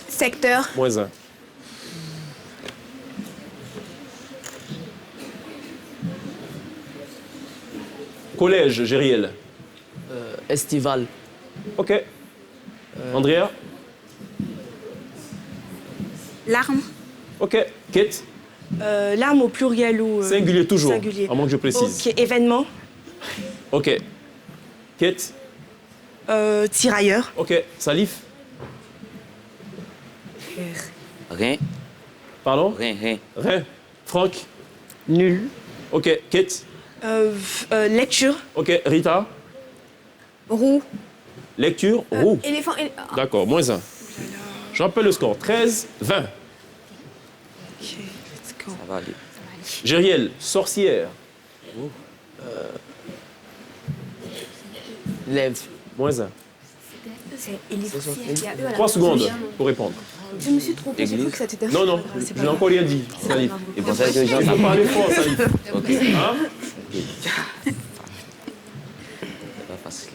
Secteur. moins 1. Collège, Gériel. Estival. OK. Andrea. Larme. OK. Kate. L'arme au pluriel ou... Singulier toujours. Singulier. À moins que je précise. Ok. Événement. OK. Kate. Tirailleur. OK. Salif. Rien. Pardon? Rien, rien. Rien. Franck. Nul. OK. Kate. Lecture. OK. Rita. Roue. Lecture. Roue. Éléphant. D'accord. Moins 1. Je rappelle le score. 13, 20. Ok, let's go. Ça va aller. Gériel. Sorcière. Lève. Moins 1. C'est éléphant. Il y a eux à la 3 secondes pour répondre. Je me suis trompée, j'ai cru que c'était Non, non. Je n'ai encore rien dit. Salif. Et pour ça que les gens Il faut parler fort, Salif. Ok. Hein? C'est pas facile.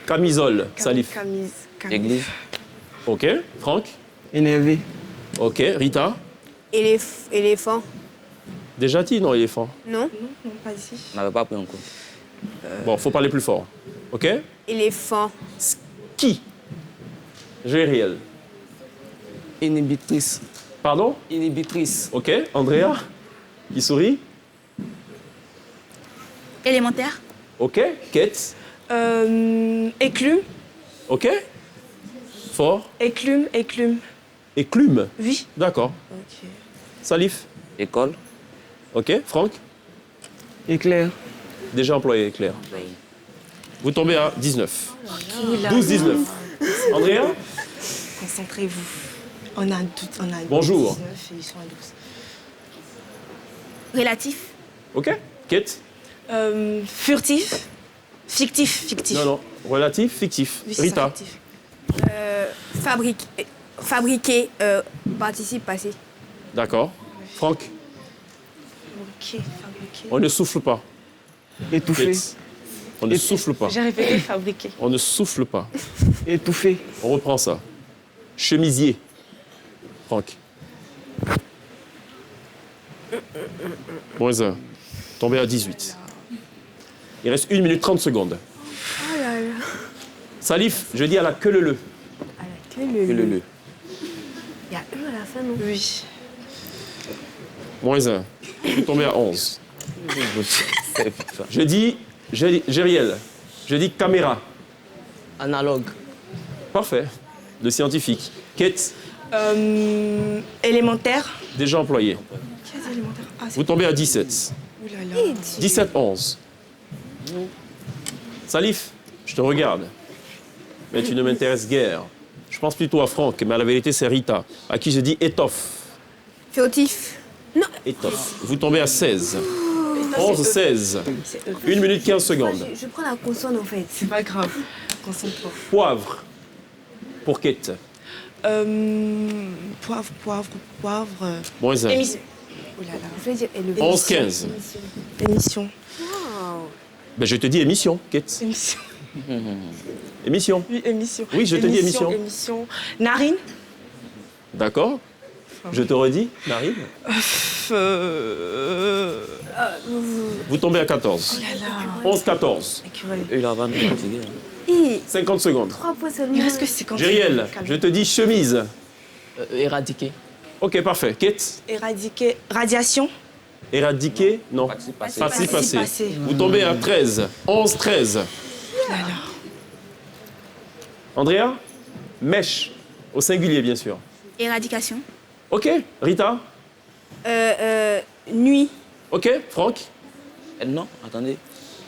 Camisole. Salif. Camise. Église. OK. Franck. Énervé. OK. Rita. Éléphant. Déjà dit, non, éléphant. Non. Non, pas ici. On n'avait pas pris en compte. Bon, faut parler plus fort. OK? Éléphant. Qui? Gériel. Inhibitrice. Pardon? Inhibitrice. OK. Andrea. Qui sourit. Élémentaire. OK. Kate. Éclume. OK. Fort. Éclume. Éclume. Oui. D'accord. Ok. Salif. École. OK. Franck. Éclair. Déjà employé, Claire. Vous tombez à 19. Oula. 12-19. Andrea. Concentrez-vous. On a 12. Bonjour. 19 et ils sont à 12. Relatif. OK. Kate. Furtif. Fictif. Non, non. Relatif, fictif. Oui, c'est ça, Rita. fictif. Fabriquer. Participe passé. D'accord. Franck. Ok, fabriquer. On ne souffle pas. Étouffé. Kate. On ne souffle pas. J'ai répété fabriquer. On ne souffle pas. Étouffé. On reprend ça. Chemisier. Franck. Moins 1. Tombé à 18. Il reste 1 minute 30 secondes. Oh là là. Salif, je dis à la queue leu. À la queue, Que le. Il y a eux à la fin, non? Oui. Moins 1. Je suis tombé à 11. Je dis Gériel. Je dis caméra. Analogue. Parfait. Le scientifique. Kate, Élémentaire. déjà employé. Qu'est-ce que élémentaire? Ah, c'est... Vous tombez à 17. Ouh là là. 17-11. Salif, je te regarde. Mais tu ne m'intéresses guère. Je pense plutôt à Franck, mais la vérité, c'est Rita, à qui je dis étoffe. Fautif. Étoffe. Vous tombez à 16. 11-16. 1 minute 15 secondes. Je prends la consonne en fait. C'est pas grave. Concentre-toi. Poivre. Pour Kate. Poivre. Moins 1. Émission. Oh là là. Je vais dire élevé. 11-15. Émission. Ben, je te dis émission, Kate. Émission. Émission. Oui, émission. Oui, je te dis émission. Émission. Narine. D'accord. Je te redis, narine. Vous tombez à 14. Oh là là. 11-14. Écureuil. Et la vanne est fatiguée. 50 secondes. 3 points seulement. Il reste que 50. Gériel, je te dis chemise. Éradiquer. Ok, parfait. Kate, Éradiquer. Radiation. éradiquer, non. Participe passé. Participe passé. Passé. Vous tombez à 13. 11-13. Oh là là. Andrea, mèche, au singulier, bien sûr. Éradication. Ok, Rita. Nuit. Ok, Franck. Non, attendez.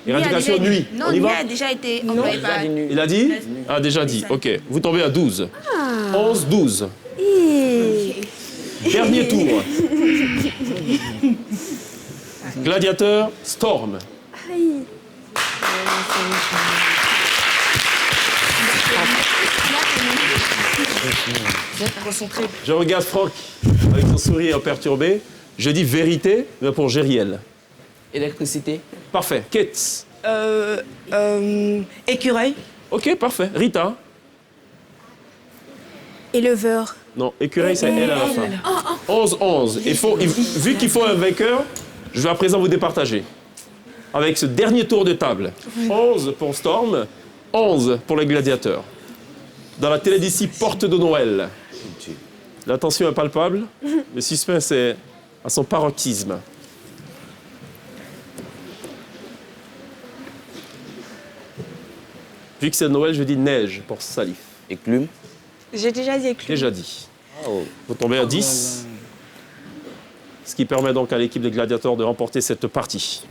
Éradication nuit. Non, On y nuit va? a déjà été employé par... Il a dit? Ah, déjà dit. OK. Vous tombez à 12. 11, 12. Dernier tour. Gladiateur, Storm. Je regarde Franck avec son sourire perturbé. Je dis vérité, mais pour Gériel. Électricité. Parfait. Kate. Écureuil. OK, parfait. Rita. Éleveur. Non, écureuil, c'est elle à la fin. 11-11. Vu qu'il faut un vainqueur, je vais à présent vous départager. Avec ce dernier tour de table. 11 pour Storm, 11 pour les gladiateurs. Dans la télé d'ici, Porte de Noël. La tension est palpable. Le suspense est à son paroxysme. Vu que c'est Noël, je dis neige pour Salif. Éclume. J'ai déjà dit éclume. Déjà dit. Oh. Vous tombez à 10. Ce qui permet donc à l'équipe des gladiateurs de remporter cette partie.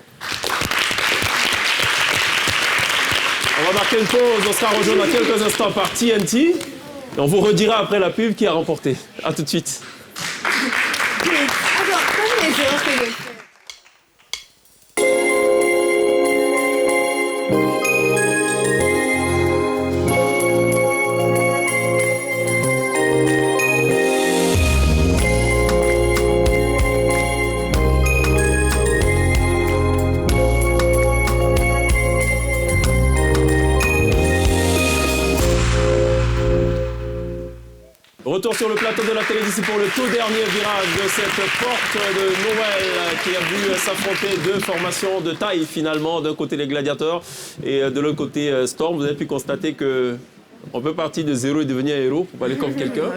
On va marquer une pause. On sera rejoint dans quelques instants par TNT. Et on vous redira après la pub qui a remporté. A tout de suite. Attends, comme les erreurs que j'ai faites. Retour sur le plateau de la télé d'ici pour le tout dernier virage de cette porte de Noël qui a vu s'affronter deux formations de taille finalement, d'un côté les gladiateurs et de l'autre côté Storm. Vous avez pu constater que on peut partir de zéro et devenir un héros pour aller comme quelqu'un.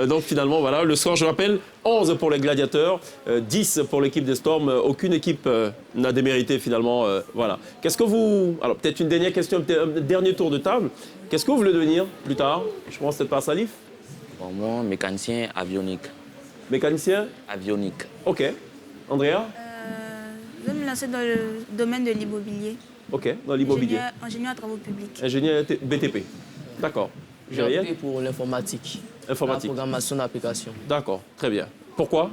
Donc finalement, voilà, le score, je rappelle, 11 pour les gladiateurs, 10 pour l'équipe de Storm. Aucune équipe n'a démérité finalement. Voilà. Qu'est-ce que vous... Alors peut-être une dernière question, un dernier tour de table. Qu'est-ce que vous voulez devenir plus tard? Je pense peut-être par Salif. Bon, moi, mécanicien avionique. Mécanicien? Avionique. OK. Andrea? Je vais me lancer dans le domaine de l'immobilier. OK, dans l'immobilier. Ingénieur à travaux publics. Ingénieur BTP. D'accord. J'ai opté pour l'informatique. Informatique. La programmation d'application. D'accord, très bien. Pourquoi?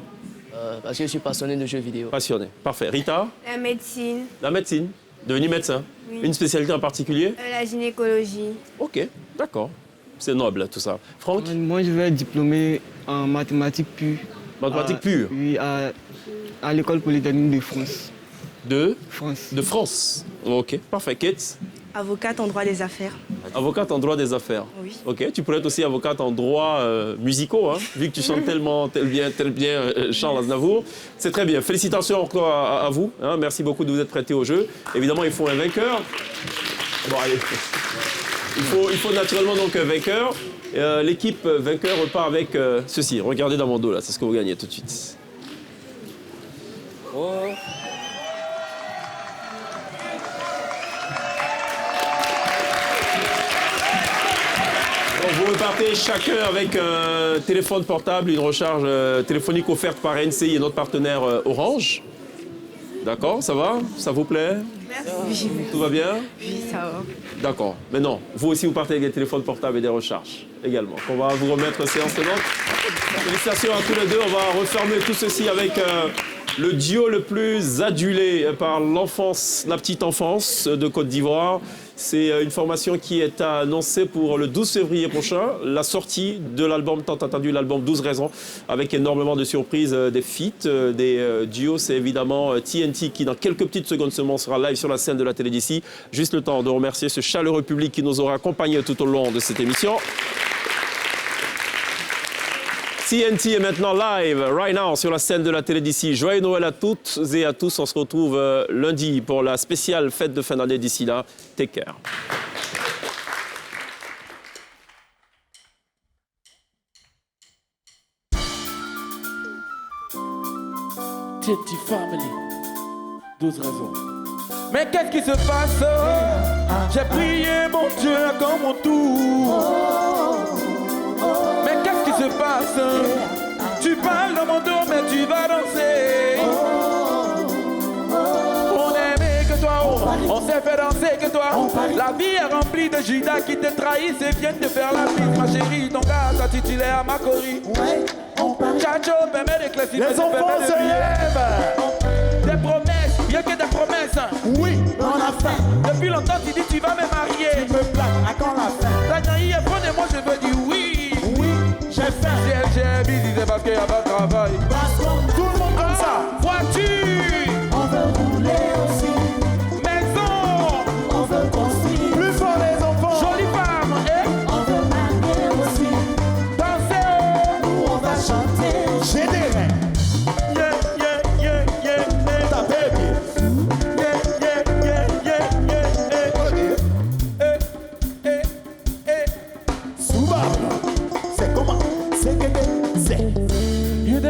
Parce que je suis passionné de jeux vidéo. Passionné. Parfait. Rita? La médecine. La médecine. Devenu médecin. Oui. Une spécialité en particulier? La gynécologie. OK, d'accord. C'est noble tout ça. Franck? Moi, je vais être diplômé en mathématiques pures. Mathématiques pures? Oui, à l'école polytechnique de France. De? France. De France. OK, parfait. Kate? Avocate en droit des affaires. Avocate en droit des affaires. Oui. OK, tu pourrais être aussi avocate en droit musicaux, hein, vu que tu chantes tel bien Charles Aznavour. C'est très bien. Félicitations encore à vous. Hein, merci beaucoup de vous être prêtés au jeu. Évidemment, il faut un vainqueur. Bon, allez. Il faut naturellement donc un vainqueur. L'équipe vainqueur repart avec ceci. Regardez dans mon dos, là. C'est ce que vous gagnez tout de suite. Oh. Vous repartez chacun avec un téléphone portable, une recharge téléphonique offerte par NCI et notre partenaire Orange. D'accord, ça va? Ça vous plaît? Merci. Tout va bien? Oui, ça va. D'accord. Mais non, vous aussi vous partez avec des téléphones portables et des recharges également. On va vous remettre séance tenante. Félicitations à tous les deux. On va refermer tout ceci avec le duo le plus adulé par l'enfance, la petite enfance de Côte d'Ivoire. C'est une formation qui est annoncée pour le 12 février prochain, la sortie de l'album tant attendu, l'album 12 raisons, avec énormément de surprises, des feats, des duos. C'est évidemment TNT qui, dans quelques petites secondes seulement, sera live sur la scène de la télé d'ici. Juste le temps de remercier ce chaleureux public qui nous aura accompagnés tout au long de cette émission. TNT est maintenant live, right now, sur la scène de la télé d'ici. Joyeux Noël à toutes et à tous. On se retrouve lundi pour la spéciale fête de fin d'année d'ici là. Take care. TNT Family, 12 raisons. Mais qu'est-ce qui se passe? J'ai prié mon Dieu comme mon tour. Mais qu'est-ce qui se passe? Tu parles dans mon dos, mais tu vas danser. On aimait que toi, on s'est que toi. La vie est remplie de Judas qui te trahissent et viennent te faire la bise, ma chérie. Ton gars s'intitulait à Macori. Ouais, on parle. Chacho, permet d'éclaircir. Les enfants se lèvent. Des promesses, il n'y a que des promesses. Oui, on a faim. Depuis longtemps, tu dis tu vas me marier. Tu me plaques, à quand la fin? Daniel est bon et moi je veux dire oui. Oui, j'ai faim. Si j'ai busy, c'est parce qu'il n'y a pas de travail. Tout le monde comme ça. Voiture. On veut rouler aussi. Maison. On veut construire. Plus fort les enfants. Jolie femme. Eh? On veut marier aussi. Danser. Nous on va chanter. J'ai des reins.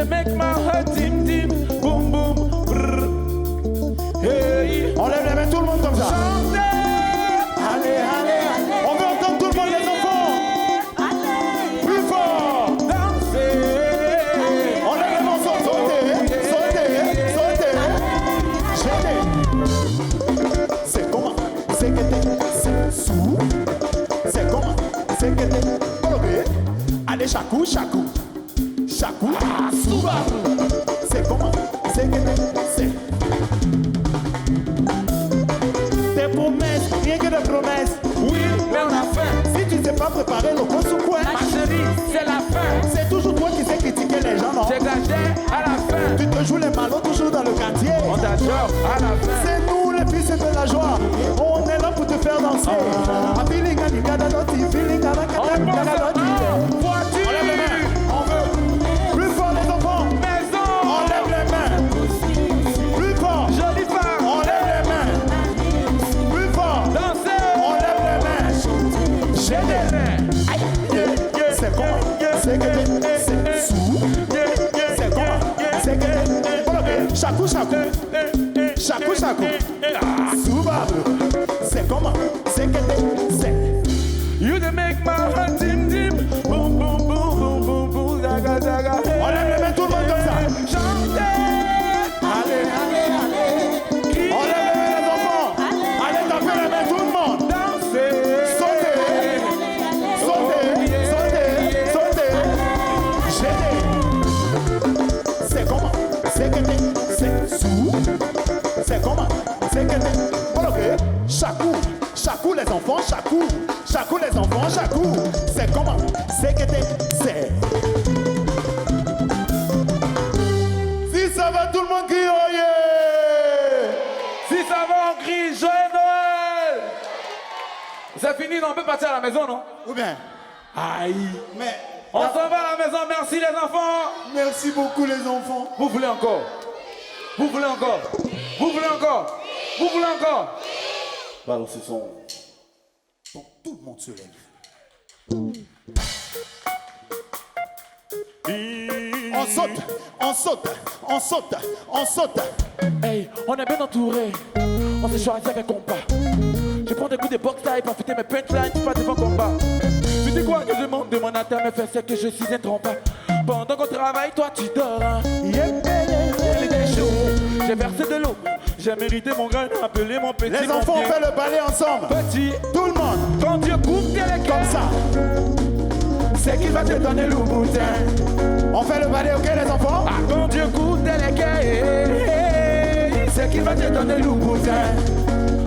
Make my heart dim dim, boom boom, brrr. Hey. On lève les mains tout le monde comme ça. Chantez. Allez, allez, allez. On veut entendre tout le monde les enfants. Allez. Plus fort. Dansez. On lève les mains, sautez, sautez, sautez. C'est comment? C'est que t'es, c'est sous. C'est comment? C'est que t'es coloré. Allez, chakou, chakou. Chakou, Subaru. C'est comment? C'est que c'est. Des promesses, rien que des promesses. Oui, mais on a faim. Si tu ne sais pas préparer le coin sous quoi? Ma chérie, c'est la fin. C'est toujours toi qui sais critiquer les gens, non? J'exagère à la fin. Tu te joues les malins toujours dans le quartier. On t'adore à la fin. C'est nous les fils de la joie. On est là pour te faire danser. A feeling à Nikada Doti, feeling à la Nikada Doti. Voiture. On lève les mains. On veut. Plus fort les enfants. Maison. On lève les mains. Plus fort. Jolie femme. On lève les mains. Plus fort. Danser. On lève les mains. J'ai des reins. C'est comment? C'est que c'est sous. C'est comment? C'est que bloqué. Chakou, chakou. Chakou, chakou. Subaru. C'est comment? C'est que c'est. You to make my heart dim dim, boom boom boom boom boom boom, zaga zaga. On lève les mains tout le monde comme ça. Chantez. Allez, allez, allez. On lève les mains les enfants. Allez, tapez les mains tout le monde. Dansez. Sautez. Sautez. Sautez. Sautez. Gênez. C'est comment? C'est que c'est sous. C'est comment? C'est que bloqué. Chakou. Chakou les enfants. Chakou. Chakou les enfants. Chakou. C'est comment? C'est que c'est. Si ça va, tout le monde crie oh yeah! Si ça va, on crie Joyeux Noël. C'est fini, on peut partir à la maison, non? Ou bien? Aïe. Mais. On s'en va à la maison, merci les enfants. Merci beaucoup les enfants. Vous voulez encore? Vous voulez encore? Vous voulez encore? Vous voulez encore? Balancez son. Donc tout le monde se lève. On saute, on saute, on saute, on saute. Hey, on est bien entouré. On s'est choisi avec compas. Je prends des coups de boxe taille pour fêter mes punchlines, pas devant combat. Tu dis quoi que je monte de mon atteint, mais fais c'est que je suis un trompeur. Pendant qu'on travaille, toi tu dors. Hein. Il était chaud, j'ai versé de l'eau. J'ai mérité mon grain, appelé mon petit. Les enfants, on fait le ballet ensemble. Petit, tout le monde. Quand Dieu coupe les cœurs. Comme ça. C'est qui va te donner le boutin. On fait le ballet, ok les enfants? Ah, quand Dieu coupe les cœurs. C'est qui va te donner le boutin.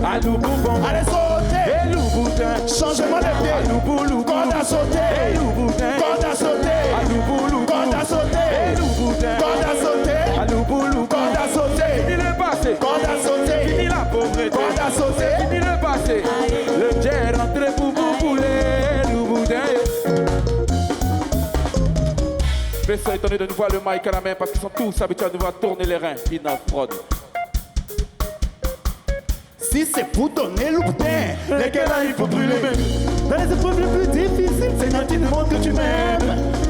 À Louboubon. Allez sauter. Et Louboutin. Changement de pied. À Louboulou. Corde à sauter. Et Louboutin. Corde à sauter. À Louboulou. Corde à sauter. Et Louboutin. Corde à sauter. À Louboulou. Corde à sauter. Fini le passé. Corde à sauter. Fini la pauvreté. Corde à sauter. Fini le passé. Le jet est rentré pour bouler. Louboutin. Mais ça étonné de nous voir le mic à la main parce qu'ils sont tous habitués à devoir tourner les reins. Enough prod. Si c'est pour donner le boutin, lesquels là il faut brûler. Dans les épreuves les plus difficiles, Seigneur, tu demandes que tu m'aimes.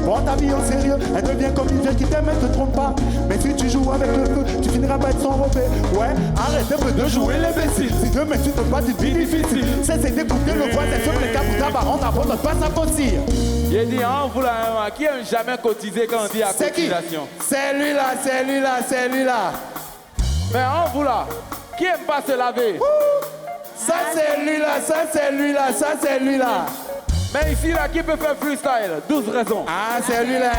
Prends ta vie au sérieux, elle devient comme une vieille qui t'aime, elle te trompe pas. Mais si tu joues avec le feu, tu finiras par être s'enrober. Ouais, arrête un peu de jouer l'imbécile. Si demain tu te bats d'une vie difficile, cesse d'écouter le voisin sur les cas pour ta parente, n'abandonne pas sa possible. Il dit, hein, vous là, qui aime jamais cotiser quand on dit à cotisation? C'est lui là, c'est lui là, c'est lui là. Mais en vous là, qui aime pas se laver? Ça c'est lui là, ça c'est lui là, ça c'est lui là. Mais ici, là, qui peut faire freestyle? 12 raisons. Ah, c'est lui là,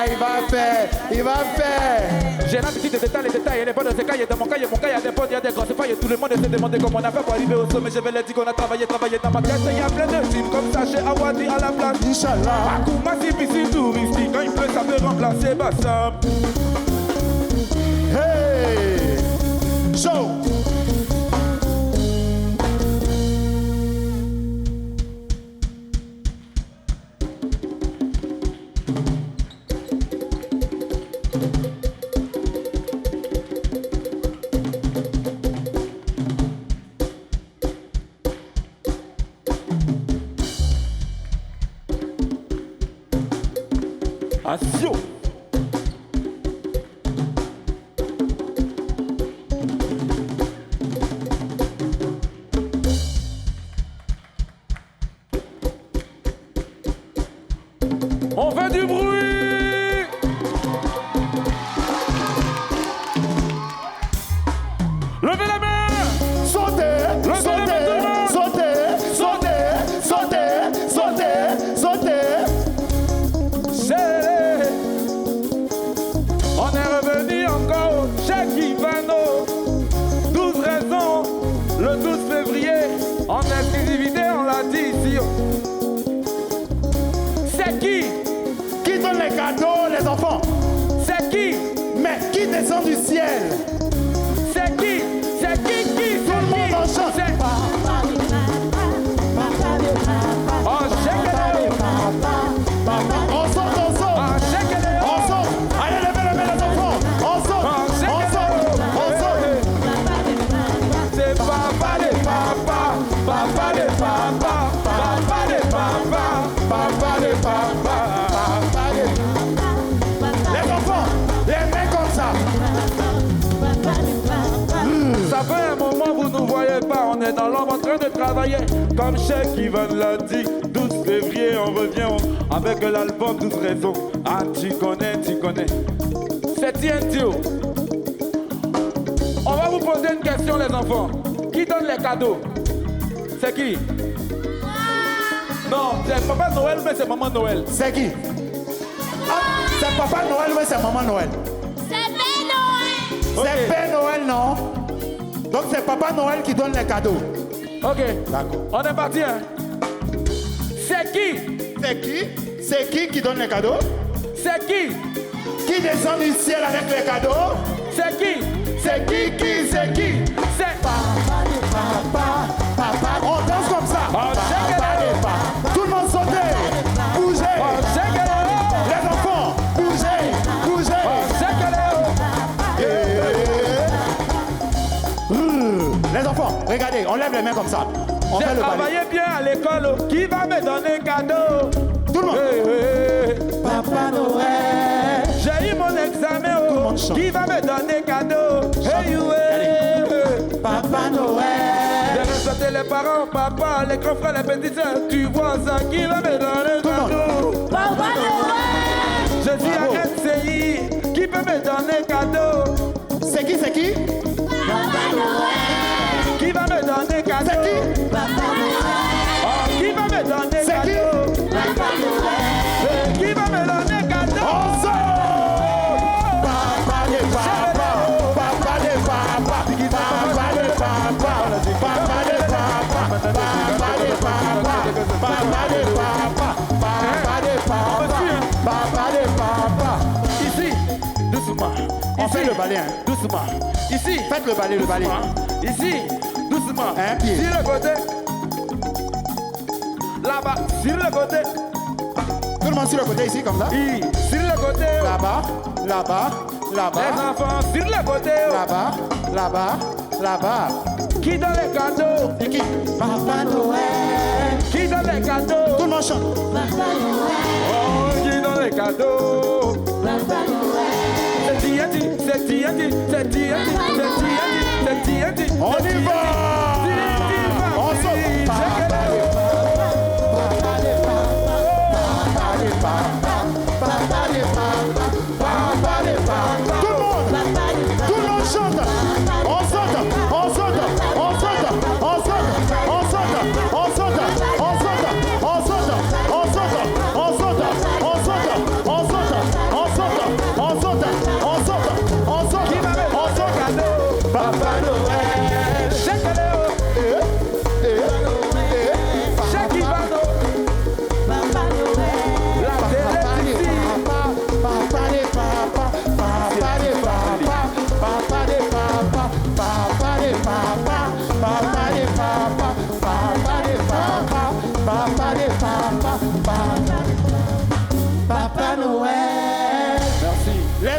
il va faire, il va faire. J'ai l'habitude de détailler les détails, les bonnes écailles de mon cahier, il y a des bonnes, il y a des grosses failles. Tout le monde s'est demandé comment on a fait pour arriver au sommet. Je vais leur dire qu'on a travaillé dans ma tête. Il y a plein de films comme ça chez Awadi à la place. Inch'Allah. Akouma, si piscine touristique, quand il pleut, ça peut remplacer Bassam. Hey! Show! Action! On fait du bruit! Levez la main! Sautez! Sautez! Sautez! Sautez! Sautez! Sautez! Sautez! On est revenu encore chez Ivano. 12 raisons, le 12 février. En exclusivité, on l'a dit ici. C'est qui? Qui donne les cadeaux, les enfants? C'est qui? Mais qui descend du ciel? C'est qui? C'est qui? Tout le monde en chante. Oh, shake On saute, on saute. On saute. Allez, levez les enfants. On saute. On saute. On saute. C'est papa des papas, papa des papas, papa des papas, papa des papas. Les enfants, les mains comme ça. Ça fait un moment, vous ne voyez pas, on est dans l'ombre en train de travailler. Comme Cheikh Ivan l'a dit, 12 février, on revient avec l'album 12 raisons. Ah, tu connais. C'est TNTO. On va vous poser une question, les enfants. Qui donne les cadeaux? C'est qui? Non, c'est Papa Noël, mais c'est Maman Noël. C'est qui? Ah, c'est Papa Noël, mais c'est Maman Noël. C'est Père Noël. C'est Père Noël, non? Donc c'est Papa Noël qui donne les cadeaux. Ok. D'accord. On est parti, hein? C'est qui? C'est qui? C'est qui donne les cadeaux? C'est qui? Qui descend du ciel avec les cadeaux? C'est qui? C'est qui? C'est qui? C'est Papa. On danse comme ça. Oh, Papa. Tout le monde sautez. Bougez. Les enfants, bougez. Les enfants, regardez, on lève les mains comme ça. On fait J'ai le balai. travaillé bien à l'école. Qui va me donner cadeau? Tout le monde. Papa Noël. J'ai eu mon examen. Tout le monde chante. Qui va me donner cadeau? Papa Noël. J'ai respecté les parents, papa, les grands frères, les petits sœurs. Tu vois ça, qui va me donner cadeau? Papa Noël. Je suis à NCI. Qui peut me donner cadeau? C'est qui? Papa Noël. Qui va me donner cadeau? C'est qui? Papa Noël. Oh, qui va me donner C'est qui? cadeau? Papa Noël. Qui va me donner cadeau? On saute. Papa des papas. Papa des papas. Papa des papas. Papa des papas. Papa des papas. Papa des papas. Papa des papas. Papa des papas. Ici, doucement. On fait le balai, hein. Doucement. Ici. Faites le balai. Ici, doucement. Un pied. Sur le côté. Là-bas, sur le côté. Tout le monde sur le côté ici, comme ça. Sur le côté. Là-bas. Les enfants, sur le côté. Là-bas. Qui donne les cadeaux? C'est qui? Papa Noël. Qui donne les cadeaux? Tout le monde chante. Papa Noël. Oh, qui donne les cadeaux? Papa Noël. C'est TNT. On y va. On saute. Papa des papas. Tout le monde chante. On saute.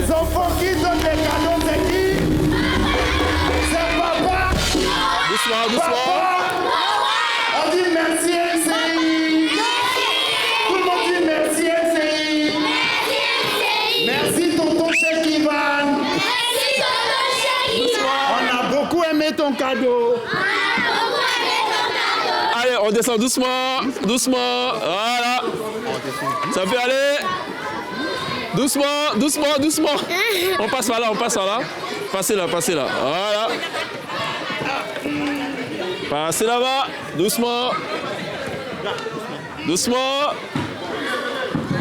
les enfants qui donnent les cadeaux, c'est qui? C'est papa. Doucement, doucement. Papa. On dit merci LCI. Tout le monde dit merci LCI. Merci tonton Cheikh Ivan. On a beaucoup aimé ton cadeau. Allez, on descend doucement, doucement. Voilà. Ça peut aller. Doucement, doucement, doucement. On passe par là, on passe par là. Passez là, passez là. Voilà. Passez là-bas. Doucement. Doucement.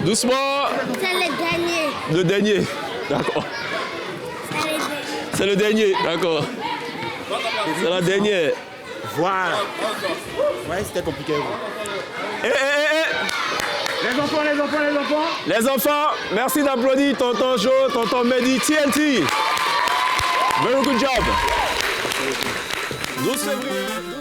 Doucement. C'est le dernier. Le dernier. D'accord. C'est le dernier, d'accord. C'est la dernière. Voilà. Ouais, c'était compliqué. Eh. Les enfants, les enfants, les enfants. Les enfants, merci d'applaudir tonton Joe, tonton Mehdi, TNT. Very good job. 12 février.